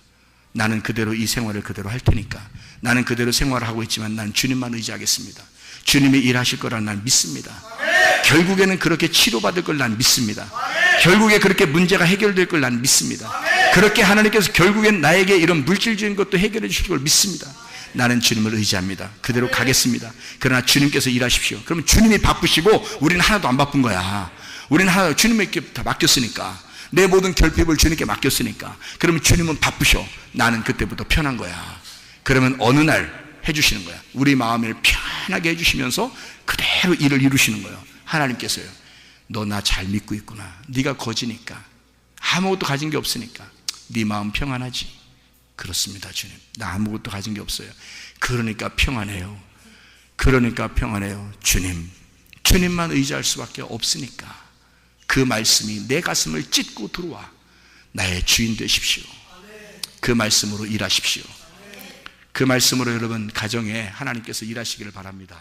나는 그대로 이 생활을 그대로 할 테니까, 나는 그대로 생활을 하고 있지만 난 주님만 의지하겠습니다. 주님이 일하실 거라는 난 믿습니다. 결국에는 그렇게 치료받을 걸 난 믿습니다. 결국에 그렇게 문제가 해결될 걸 난 믿습니다. 그렇게 하나님께서 결국엔 나에게 이런 물질적인 것도 해결해 주실 걸 믿습니다. 나는 주님을 의지합니다. 그대로 가겠습니다. 그러나 주님께서 일하십시오. 그러면 주님이 바쁘시고 우리는 하나도 안 바쁜 거야. 우리는 하나 주님께 다 맡겼으니까, 내 모든 결핍을 주님께 맡겼으니까, 그러면 주님은 바쁘셔. 나는 그때부터 편한 거야. 그러면 어느 날 해주시는 거야. 우리 마음을 편하게 해주시면서 그대로 일을 이루시는 거예요. 하나님께서요, 너 나 잘 믿고 있구나. 네가 거지니까, 아무것도 가진 게 없으니까 네 마음 평안하지? 그렇습니다. 주님, 나 아무것도 가진 게 없어요. 그러니까 평안해요. 주님만 의지할 수밖에 없으니까 그 말씀이 내 가슴을 찢고 들어와. 나의 주인 되십시오. 그 말씀으로 일하십시오. 그 말씀으로 여러분 가정에 하나님께서 일하시기를 바랍니다.